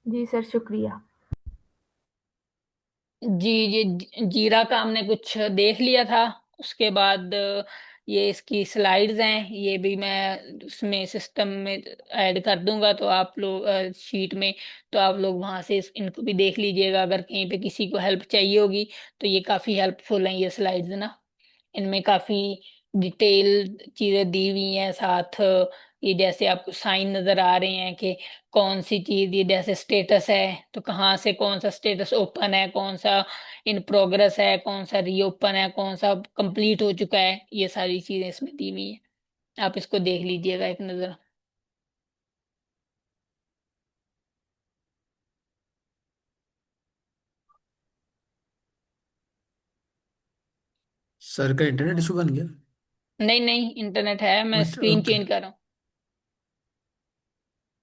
जी सर, शुक्रिया। जी, ये जीरा का हमने कुछ देख लिया था। उसके बाद ये इसकी स्लाइड्स हैं, ये भी मैं उसमें सिस्टम में ऐड कर दूंगा, तो आप लोग शीट में, तो आप लोग वहां से इनको भी देख लीजिएगा। अगर कहीं पे किसी को हेल्प चाहिए होगी तो ये काफी हेल्पफुल हैं ये स्लाइड्स ना। इनमें काफी डिटेल चीजें दी हुई हैं। साथ ये जैसे आपको साइन नजर आ रहे हैं कि कौन सी चीज, ये जैसे स्टेटस है तो कहाँ से कौन सा स्टेटस ओपन है, कौन सा इन प्रोग्रेस है, कौन सा रीओपन है, कौन सा कंप्लीट हो चुका है, ये सारी चीजें इसमें दी हुई हैं। आप इसको देख लीजिएगा एक नजर। सर का इंटरनेट इशू बन गया। नहीं नहीं, इंटरनेट है, मैं अच्छा, स्क्रीन ओके। चेंज कर रहा हूँ।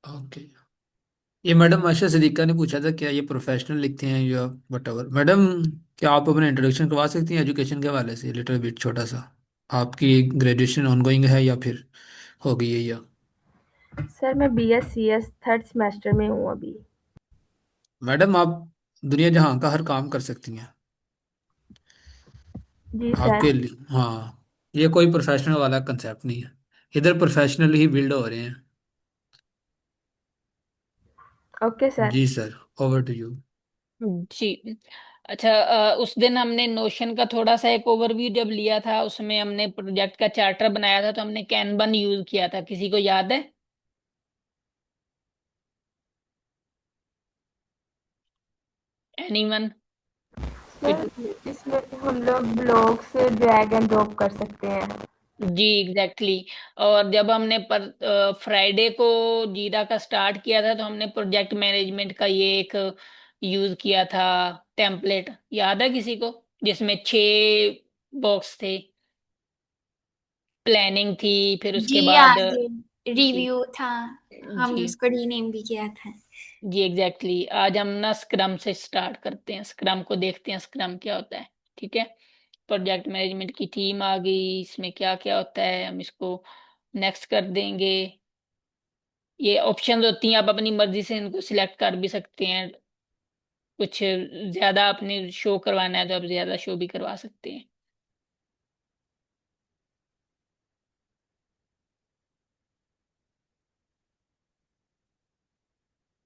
ओके। ये मैडम आशा सिद्दीका ने पूछा था क्या ये प्रोफेशनल लिखते हैं या वट मैडम, क्या आप अपना इंट्रोडक्शन करवा सकती हैं एजुकेशन के हवाले से, लिटिल बिट छोटा सा। आपकी ग्रेजुएशन ऑनगोइंग है या फिर हो गई है या? सर मैं BScs थर्ड सेमेस्टर में हूँ अभी। मैडम आप दुनिया जहां का हर काम कर सकती हैं। जी सर। आपके लिए हाँ, ये कोई प्रोफेशनल वाला कंसेप्ट नहीं है। इधर प्रोफेशनल ही बिल्ड हो रहे हैं। Okay sir. जी सर, ओवर टू यू। जी। अच्छा, उस दिन हमने नोशन का थोड़ा सा एक ओवरव्यू जब लिया था, उसमें हमने प्रोजेक्ट का चार्टर बनाया था, तो हमने कैनवन यूज किया था, किसी को याद है? एनीवन? सर इसमें हम लोग ब्लॉग से ड्रैग एंड ड्रॉप कर सकते हैं। जी एग्जैक्टली exactly। और जब हमने पर फ्राइडे को जीरा का स्टार्ट किया था, तो हमने प्रोजेक्ट मैनेजमेंट का ये एक यूज किया था टेम्पलेट, याद है किसी को? जिसमें 6 बॉक्स थे, प्लानिंग थी, फिर जी उसके बाद याद है, जी रिव्यू था। जी हमने उसको रीनेम भी किया था। जी एग्जैक्टली exactly। आज हम ना स्क्रम से स्टार्ट करते हैं, स्क्रम को देखते हैं, स्क्रम क्या होता है। ठीक है। प्रोजेक्ट मैनेजमेंट की टीम आ गई, इसमें क्या क्या होता है हम इसको नेक्स्ट कर देंगे। ये ऑप्शंस होती हैं, आप अपनी मर्जी से इनको सिलेक्ट कर भी सकते हैं। कुछ ज्यादा आपने शो करवाना है तो आप ज्यादा शो भी करवा सकते हैं।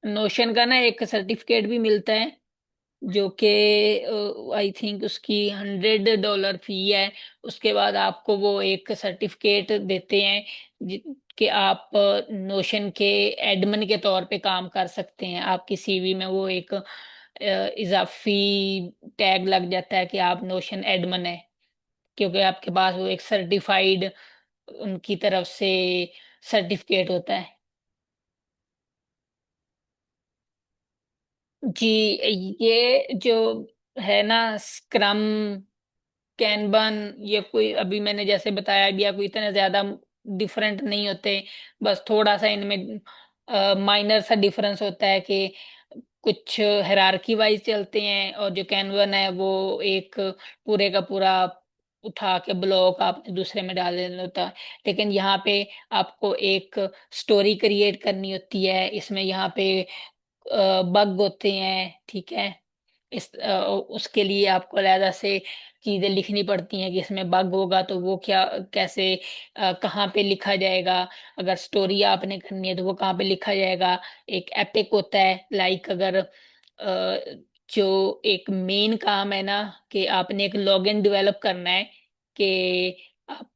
नोशन का ना एक सर्टिफिकेट भी मिलता है, जो कि आई थिंक उसकी $100 फी है। उसके बाद आपको वो एक सर्टिफिकेट देते हैं कि आप नोशन के एडमिन के तौर पे काम कर सकते हैं। आपकी सीवी में वो एक इजाफी टैग लग जाता है कि आप नोशन एडमिन है, क्योंकि आपके पास वो एक सर्टिफाइड उनकी तरफ से सर्टिफिकेट होता है। जी, ये जो है ना स्क्रम, कैनबन, ये कोई अभी मैंने जैसे बताया भी, कोई इतना ज्यादा डिफरेंट नहीं होते। बस थोड़ा सा इनमें माइनर सा डिफरेंस होता है कि कुछ हायरार्की वाइज चलते हैं, और जो कैनवन है वो एक पूरे का पूरा उठा के ब्लॉक आपने दूसरे में डाल देना होता है। लेकिन यहाँ पे आपको एक स्टोरी क्रिएट करनी होती है, इसमें यहाँ पे बग होते हैं। ठीक है। उसके लिए आपको अलग से चीजें लिखनी पड़ती हैं कि इसमें बग होगा तो वो क्या, कैसे, कहाँ पे लिखा जाएगा। अगर स्टोरी आपने करनी है तो वो कहाँ पे लिखा जाएगा। एक एपिक होता है, लाइक अगर जो एक मेन काम है ना, कि आपने एक लॉगिन डेवलप करना है, कि आप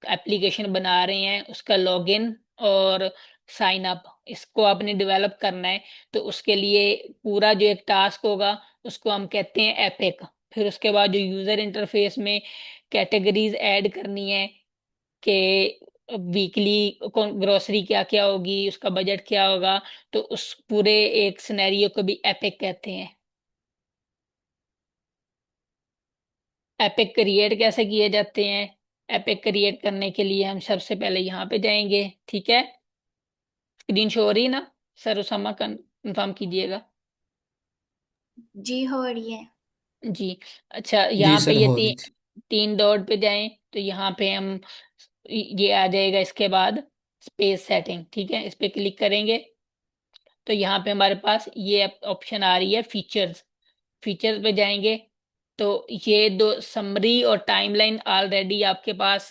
एप्लीकेशन बना रहे हैं, उसका लॉगिन और साइन अप, इसको आपने डेवलप करना है। तो उसके लिए पूरा जो एक टास्क होगा, उसको हम कहते हैं एपिक। फिर उसके बाद जो यूजर इंटरफेस में कैटेगरीज ऐड करनी है, कि वीकली ग्रोसरी क्या क्या होगी, उसका बजट क्या होगा, तो उस पूरे एक सिनेरियो को भी एपिक कहते हैं। एपिक क्रिएट कैसे किए जाते हैं? एपिक क्रिएट करने के लिए हम सबसे पहले यहाँ पे जाएंगे। ठीक है। स्क्रीन शो हो रही है ना? सर उसामा कंफर्म कीजिएगा। जी हो रही है। जी। अच्छा, जी यहाँ पे सर, ये हो रही थी। तीन डॉट पे जाएं तो यहाँ पे हम ये आ जाएगा, इसके बाद स्पेस सेटिंग। ठीक है, इस पे क्लिक करेंगे तो यहाँ पे हमारे पास ये ऑप्शन आ रही है, फीचर्स। फीचर्स पे जाएंगे तो ये दो समरी और टाइमलाइन ऑलरेडी आपके पास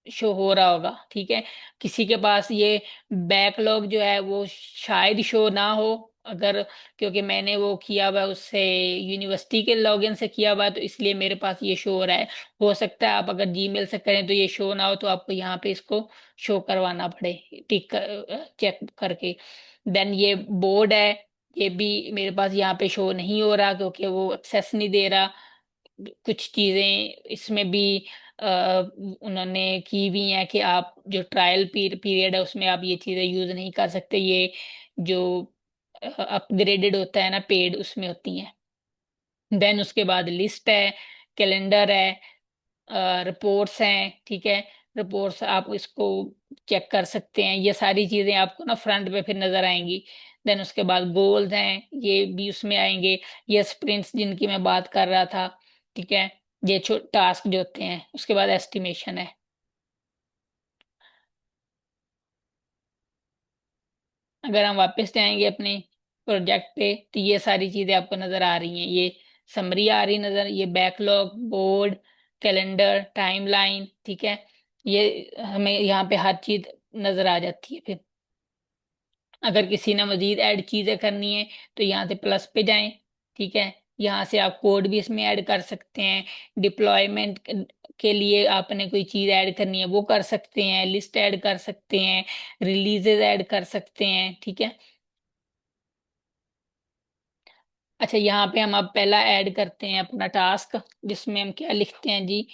शो हो रहा होगा। ठीक है। किसी के पास ये बैकलॉग जो है वो शायद शो ना हो, अगर, क्योंकि मैंने वो किया हुआ है उससे, यूनिवर्सिटी के लॉगिन से किया हुआ है, तो इसलिए मेरे पास ये शो हो रहा है। हो सकता है आप अगर जीमेल से करें तो ये शो ना हो, तो आपको यहाँ पे इसको शो करवाना पड़े, टिक कर, चेक करके। देन ये बोर्ड है, ये भी मेरे पास यहाँ पे शो नहीं हो रहा, क्योंकि वो एक्सेस नहीं दे रहा। कुछ चीजें इसमें भी उन्होंने की हुई हैं कि आप जो ट्रायल पीरियड है उसमें आप ये चीजें यूज नहीं कर सकते, ये जो अपग्रेडेड होता है ना पेड, उसमें होती हैं। देन उसके बाद लिस्ट है, कैलेंडर है, रिपोर्ट्स हैं। ठीक है। रिपोर्ट्स आप इसको चेक कर सकते हैं, ये सारी चीजें आपको ना फ्रंट पे फिर नजर आएंगी। देन उसके बाद गोल्स हैं, ये भी उसमें आएंगे। ये स्प्रिंट्स जिनकी मैं बात कर रहा था। ठीक है। ये टास्क जो होते हैं, उसके बाद एस्टिमेशन है। अगर हम वापस जाएंगे अपने प्रोजेक्ट पे। तो ये सारी चीजें आपको नजर आ रही हैं, ये समरी आ रही नजर, ये बैकलॉग, बोर्ड, कैलेंडर, टाइमलाइन, ठीक है। ये हमें यहाँ पे हर चीज नजर आ जाती है। फिर अगर किसी ने मजीद ऐड चीजें करनी है तो यहाँ से प्लस पे जाएं, ठीक है। यहाँ से आप कोड भी इसमें ऐड कर सकते हैं। डिप्लॉयमेंट के लिए आपने कोई चीज ऐड करनी है वो कर सकते हैं, लिस्ट ऐड कर सकते हैं, रिलीजेस ऐड कर सकते हैं, ठीक है। अच्छा, यहाँ पे हम अब पहला ऐड करते हैं अपना टास्क, जिसमें हम क्या लिखते हैं जी।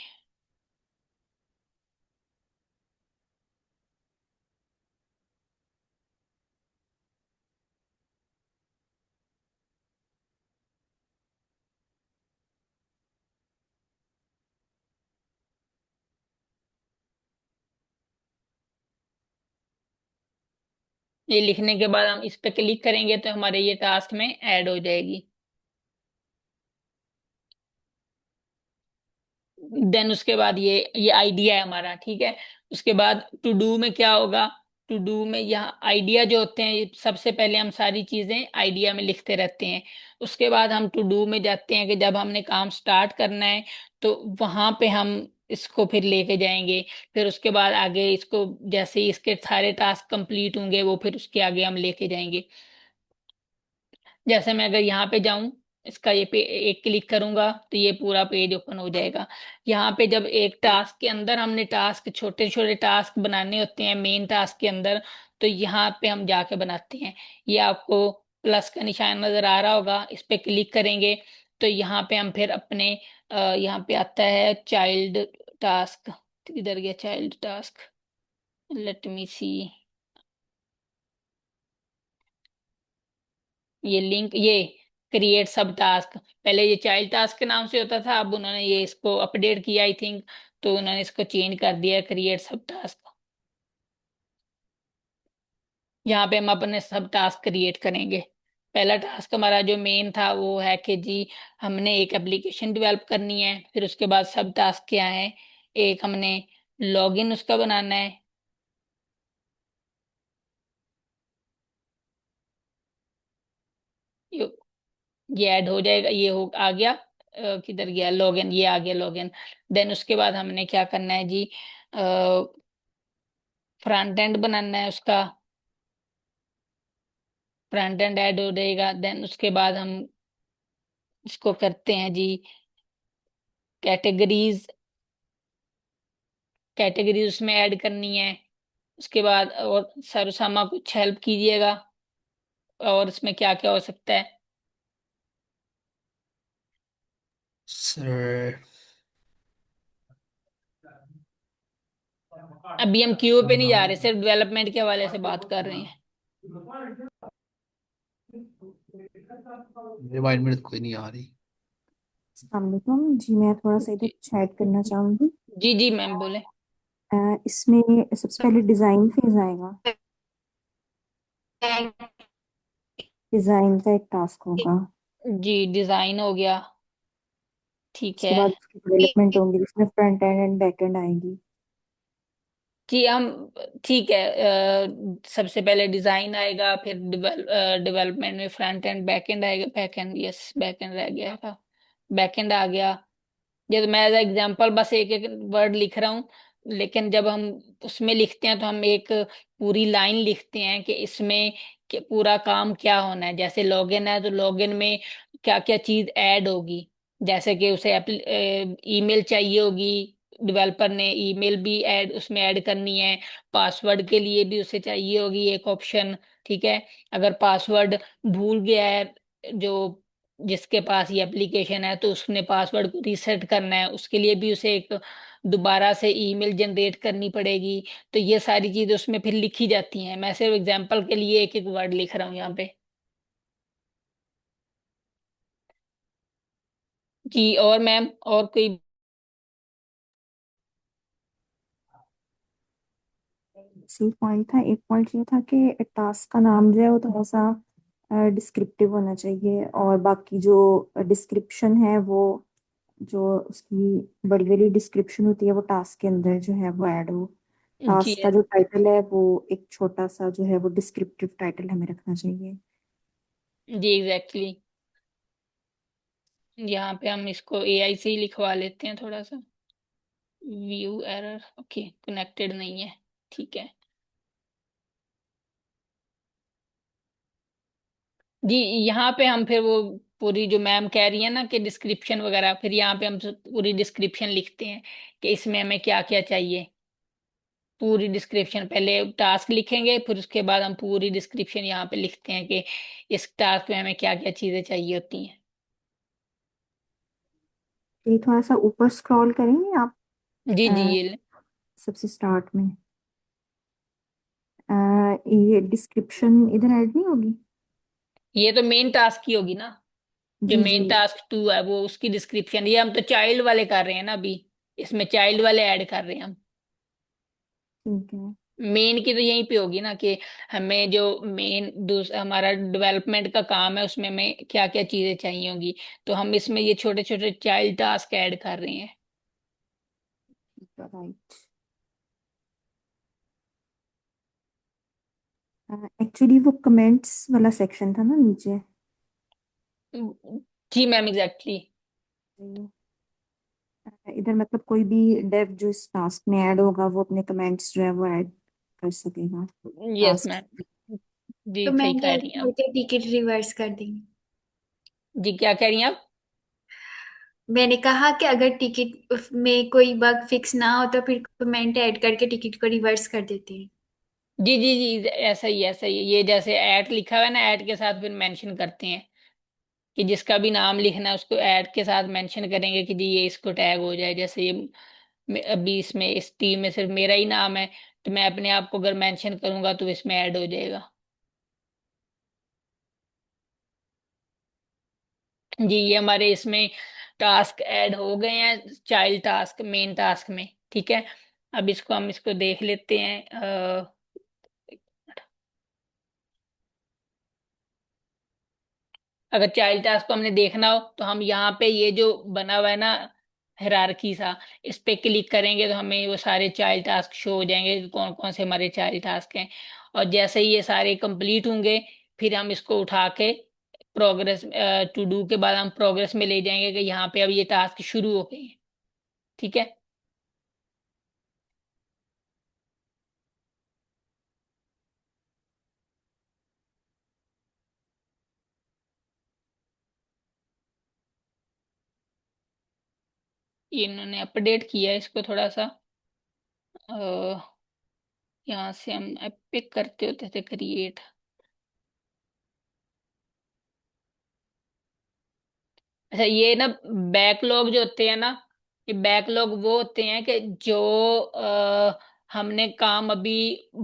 ये लिखने के बाद हम इस पे क्लिक करेंगे तो हमारे ये टास्क में ऐड हो जाएगी। देन उसके बाद ये आइडिया है हमारा, ठीक है। उसके बाद टू डू में क्या होगा, टू डू में यहाँ आइडिया जो होते हैं, सबसे पहले हम सारी चीजें आइडिया में लिखते रहते हैं। उसके बाद हम टू डू में जाते हैं कि जब हमने काम स्टार्ट करना है तो वहां पे हम इसको फिर लेके जाएंगे। फिर उसके बाद आगे इसको, जैसे ही इसके सारे टास्क कंप्लीट होंगे वो फिर उसके आगे हम लेके जाएंगे। जैसे मैं अगर यहाँ पे जाऊं, इसका ये पे एक क्लिक करूंगा तो ये पूरा पेज ओपन हो जाएगा। यहाँ पे जब एक टास्क के अंदर हमने टास्क, छोटे छोटे टास्क बनाने होते हैं मेन टास्क के अंदर, तो यहाँ पे हम जाके बनाते हैं। ये आपको प्लस का निशान नजर आ रहा होगा, इस पे क्लिक करेंगे तो यहाँ पे हम फिर अपने यहाँ पे आता है चाइल्ड टास्क। इधर गया चाइल्ड टास्क, लेट मी सी। ये लिंक, ये क्रिएट सब टास्क, पहले ये चाइल्ड टास्क के नाम से होता था, अब उन्होंने ये इसको अपडेट किया आई थिंक, तो उन्होंने इसको चेंज कर दिया क्रिएट सब टास्क। यहाँ पे हम अपने सब टास्क क्रिएट करेंगे। पहला टास्क हमारा जो मेन था वो है कि जी हमने एक एप्लीकेशन डेवलप करनी है। फिर उसके बाद सब टास्क क्या है, एक हमने लॉगिन उसका बनाना है। ये ये ऐड हो जाएगा, ये हो आ गया। किधर गया लॉगिन, ये आ गया लॉगिन। देन उसके बाद हमने क्या करना है जी, फ्रंट एंड बनाना है उसका, फ्रंट एंड ऐड हो जाएगा। देन उसके बाद हम इसको करते हैं जी कैटेगरीज, कैटेगरीज उसमें ऐड करनी है। उसके बाद और सरसामा कुछ हेल्प कीजिएगा, और इसमें क्या क्या हो सकता है। सर अभी हम क्यू पे नहीं जा रहे, सिर्फ डेवलपमेंट के हवाले से बात कर रहे हैं। रिमाइंड में तो कोई नहीं आ रही। अस्सलामुअलैकुम जी, मैं थोड़ा सा इधर कुछ ऐड करना चाहूंगी। जी जी मैम बोले। इसमें सबसे पहले डिजाइन फेज आएगा, डिजाइन का एक टास्क होगा। जी डिजाइन हो गया, ठीक उसके है। बाद उसकी डेवलपमेंट होंगी जिसमें front end and back and आएंगी। जी हम, ठीक है। सबसे पहले डिजाइन आएगा, फिर डेवलपमेंट में फ्रंट एंड बैक एंड आएगा। Back and, yes back and रह गया था, बैक एंड आ गया। ये तो मैं एज एग्जांपल बस एक एक वर्ड लिख रहा हूँ, लेकिन जब हम उसमें लिखते हैं तो हम एक पूरी लाइन लिखते हैं कि इसमें पूरा काम क्या होना है। जैसे लॉगिन है तो लॉगिन में क्या क्या चीज ऐड होगी, जैसे कि उसे ईमेल चाहिए होगी, डेवलपर ने ईमेल भी ऐड उसमें ऐड करनी है। पासवर्ड के लिए भी उसे चाहिए होगी एक ऑप्शन, ठीक है। अगर पासवर्ड भूल गया है जो जिसके पास ये एप्लीकेशन है, तो उसने पासवर्ड को रीसेट करना है, उसके लिए भी उसे एक दोबारा से ईमेल जनरेट करनी पड़ेगी। तो ये सारी चीजें उसमें फिर लिखी जाती हैं। मैं सिर्फ एग्जांपल के लिए एक एक वर्ड लिख रहा हूँ यहाँ पे। जी और मैम और कोई। सी पॉइंट था, एक पॉइंट ये था कि टास्क का नाम जो है वो थोड़ा सा डिस्क्रिप्टिव होना चाहिए, और बाकी जो डिस्क्रिप्शन है वो, जो उसकी बड़ी बड़ी डिस्क्रिप्शन होती है वो टास्क के अंदर जो है वो ऐड हो। जी टास्क का जो टाइटल है वो एक छोटा सा जो है वो डिस्क्रिप्टिव टाइटल हमें रखना चाहिए। जी एग्जैक्टली। यहाँ पे हम इसको एआई से ही लिखवा लेते हैं थोड़ा सा। व्यू एरर, ओके कनेक्टेड नहीं है, ठीक है। जी यहाँ पे हम फिर वो पूरी जो मैम कह रही है ना कि डिस्क्रिप्शन वगैरह, फिर यहाँ पे हम पूरी डिस्क्रिप्शन लिखते हैं कि इसमें हमें क्या क्या चाहिए। पूरी डिस्क्रिप्शन, पहले टास्क लिखेंगे फिर उसके बाद हम पूरी डिस्क्रिप्शन यहाँ पे लिखते हैं कि इस टास्क में हमें क्या क्या चीजें चाहिए होती हैं। ये थोड़ा सा ऊपर स्क्रॉल करेंगे आप, जी जी अ, ये ले। सबसे स्टार्ट में ये डिस्क्रिप्शन इधर ऐड नहीं होगी? ये तो मेन टास्क की होगी ना, जो जी जी। मेन टास्क 2 है वो उसकी डिस्क्रिप्शन। ये हम तो चाइल्ड वाले कर रहे हैं ना अभी, इसमें चाइल्ड वाले ऐड कर रहे हैं हम। ठीक है। मेन की तो यहीं पे होगी ना कि हमें जो मेन हमारा डेवलपमेंट का काम है उसमें हमें क्या क्या चीजें चाहिए होंगी, तो हम इसमें ये छोटे छोटे चाइल्ड टास्क ऐड कर रहे हैं। राइट। एक्चुअली वो कमेंट्स वाला सेक्शन था ना नीचे। जी मैम एग्जैक्टली। इधर मतलब कोई भी डेव जो इस टास्क में ऐड होगा वो अपने कमेंट्स जो है वो ऐड कर सकेगा यस टास्क। मैम। जी तो सही मैम कह रही हैं कैसे आप। होते टिकट रिवर्स कर देंगे? जी क्या कह रही हैं आप। मैंने कहा कि अगर टिकट में कोई बग फिक्स ना हो तो फिर कमेंट ऐड करके टिकट को रिवर्स कर देते हैं। जी जी जी ऐसा ही ऐसा ही है। ये जैसे ऐड लिखा हुआ है ना, ऐड के साथ फिर मेंशन करते हैं कि जिसका भी नाम लिखना है उसको ऐड के साथ मेंशन करेंगे कि जी ये इसको टैग हो जाए। जैसे ये अभी इसमें इस टीम में सिर्फ मेरा ही नाम है, तो मैं अपने आप को अगर मेंशन करूंगा तो इसमें ऐड हो जाएगा। जी ये हमारे इसमें टास्क ऐड हो गए हैं चाइल्ड टास्क मेन टास्क में, ठीक है। अब इसको देख लेते हैं। अगर चाइल्ड टास्क को हमने देखना हो तो हम यहाँ पे ये जो बना हुआ है ना हायरार्की सा, इस पे क्लिक करेंगे तो हमें वो सारे चाइल्ड टास्क शो हो जाएंगे कि कौन कौन से हमारे चाइल्ड टास्क हैं। और जैसे ही ये सारे कंप्लीट होंगे फिर हम इसको उठा के प्रोग्रेस टू डू के बाद हम प्रोग्रेस में ले जाएंगे कि यहाँ पे अब ये टास्क शुरू हो गए हैं, ठीक है। ये इन्होंने अपडेट किया है इसको थोड़ा सा। अ, यहाँ से हम एपिक करते होते थे क्रिएट। अच्छा ये ना बैकलॉग जो होते हैं ना, ये बैकलॉग वो होते हैं कि जो हमने काम अभी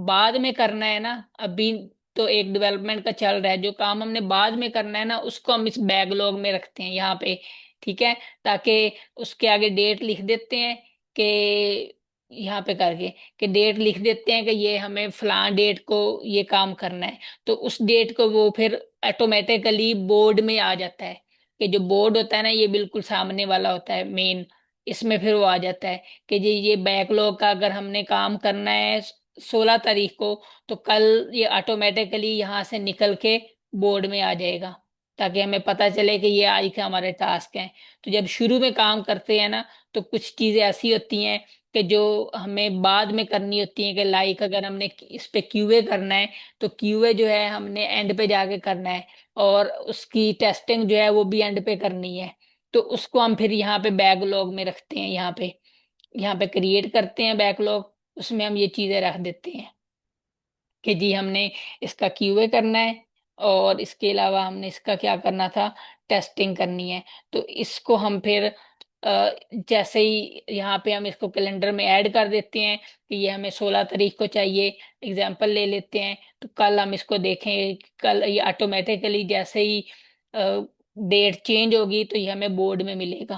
बाद में करना है ना। अभी तो एक डेवलपमेंट का चल रहा है, जो काम हमने बाद में करना है ना उसको हम इस बैकलॉग में रखते हैं यहाँ पे, ठीक है। ताकि उसके आगे डेट लिख देते हैं कि यहाँ पे करके कि डेट लिख देते हैं कि ये हमें फलां डेट को ये काम करना है। तो उस डेट को वो फिर ऑटोमेटिकली बोर्ड में आ जाता है कि जो बोर्ड होता है ना ये बिल्कुल सामने वाला होता है मेन, इसमें फिर वो आ जाता है कि जी ये बैकलॉग का अगर हमने काम करना है 16 तारीख को, तो कल ये ऑटोमेटिकली यहाँ से निकल के बोर्ड में आ जाएगा, ताकि हमें पता चले कि ये आज के हमारे टास्क हैं। तो जब शुरू में काम करते हैं ना तो कुछ चीजें ऐसी होती हैं कि जो हमें बाद में करनी होती हैं, कि लाइक अगर हमने इस पे क्यूए करना है तो क्यूए जो है हमने एंड पे जाके करना है, और उसकी टेस्टिंग जो है वो भी एंड पे करनी है। तो उसको हम फिर यहाँ पे बैकलॉग में रखते हैं, यहाँ पे क्रिएट करते हैं बैकलॉग, उसमें हम ये चीजें रख देते हैं कि जी हमने इसका क्यूए करना है और इसके अलावा हमने इसका क्या करना था, टेस्टिंग करनी है। तो इसको हम फिर जैसे ही यहाँ पे हम इसको कैलेंडर में ऐड कर देते हैं कि ये हमें 16 तारीख को चाहिए, एग्जाम्पल ले लेते हैं, तो कल हम इसको देखेंगे कि कल ये ऑटोमेटिकली जैसे ही डेट चेंज होगी तो ये हमें बोर्ड में मिलेगा।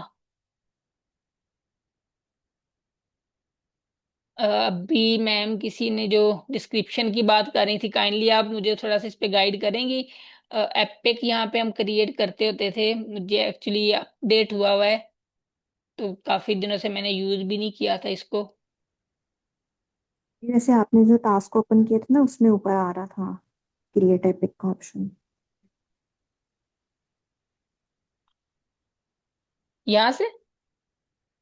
अभी मैम किसी ने जो डिस्क्रिप्शन की बात कर रही थी, काइंडली आप मुझे थोड़ा सा इस पे गाइड करेंगी। एपिक यहाँ पे हम क्रिएट करते होते थे, मुझे एक्चुअली अपडेट हुआ हुआ है तो काफी दिनों से मैंने यूज भी नहीं किया था इसको। जैसे आपने जो टास्क ओपन किए थे ना उसमें ऊपर आ रहा था क्रिएट एपिक का ऑप्शन। यहाँ से?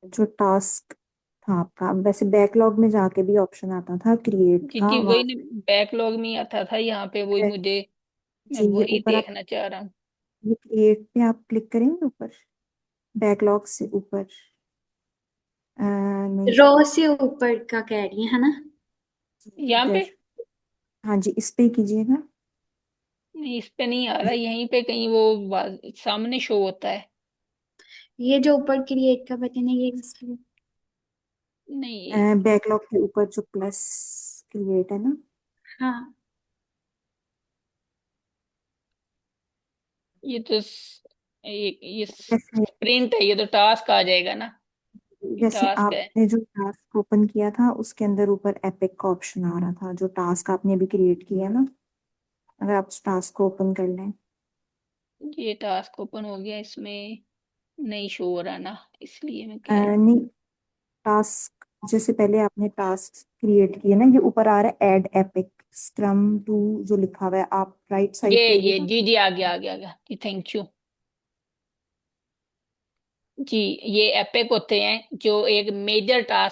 जो टास्क था आपका, वैसे बैकलॉग में जाके भी ऑप्शन आता था क्रिएट जी का, जी, वहां वही बैकलॉग में ही आता था, यहाँ पे वही से मुझे, मैं जी ये वही ऊपर आप, देखना चाह रहा हूँ। ये क्रिएट पे आप क्लिक करेंगे ऊपर, बैकलॉग से ऊपर, नहीं, रो से ऊपर का कह रही है ना? जी यहाँ पे इधर, हाँ जी इस पे कीजिएगा। नहीं, इस पे नहीं आ रहा, यहीं पे कहीं वो सामने शो होता है। ये जो ऊपर क्रिएट का बटन है ये किसके लिए? नहीं, बैकलॉग के ऊपर जो प्लस क्रिएट है ना, हाँ। ये तो ये जैसे स्प्रिंट है, ये तो टास्क आ जाएगा ना, ये जैसे टास्क है। आपने जो टास्क ओपन किया था उसके अंदर ऊपर एपिक का ऑप्शन आ रहा था, जो टास्क आपने भी क्रिएट किया ना, अगर आप उस टास्क को ओपन कर लें। ये टास्क ओपन हो गया, इसमें नहीं शो हो रहा ना, इसलिए मैं कह रहा नहीं, टास्क जैसे पहले आपने टास्क क्रिएट किए ना, ये ऊपर आ रहा है ऐड एपिक स्क्रम टू जो लिखा हुआ है, आप राइट हूँ। साइड पे ये आइएगा। जी जी, आ गया आ गया आ गया जी, थैंक यू जी। ये एपिक होते हैं जो एक मेजर टास्क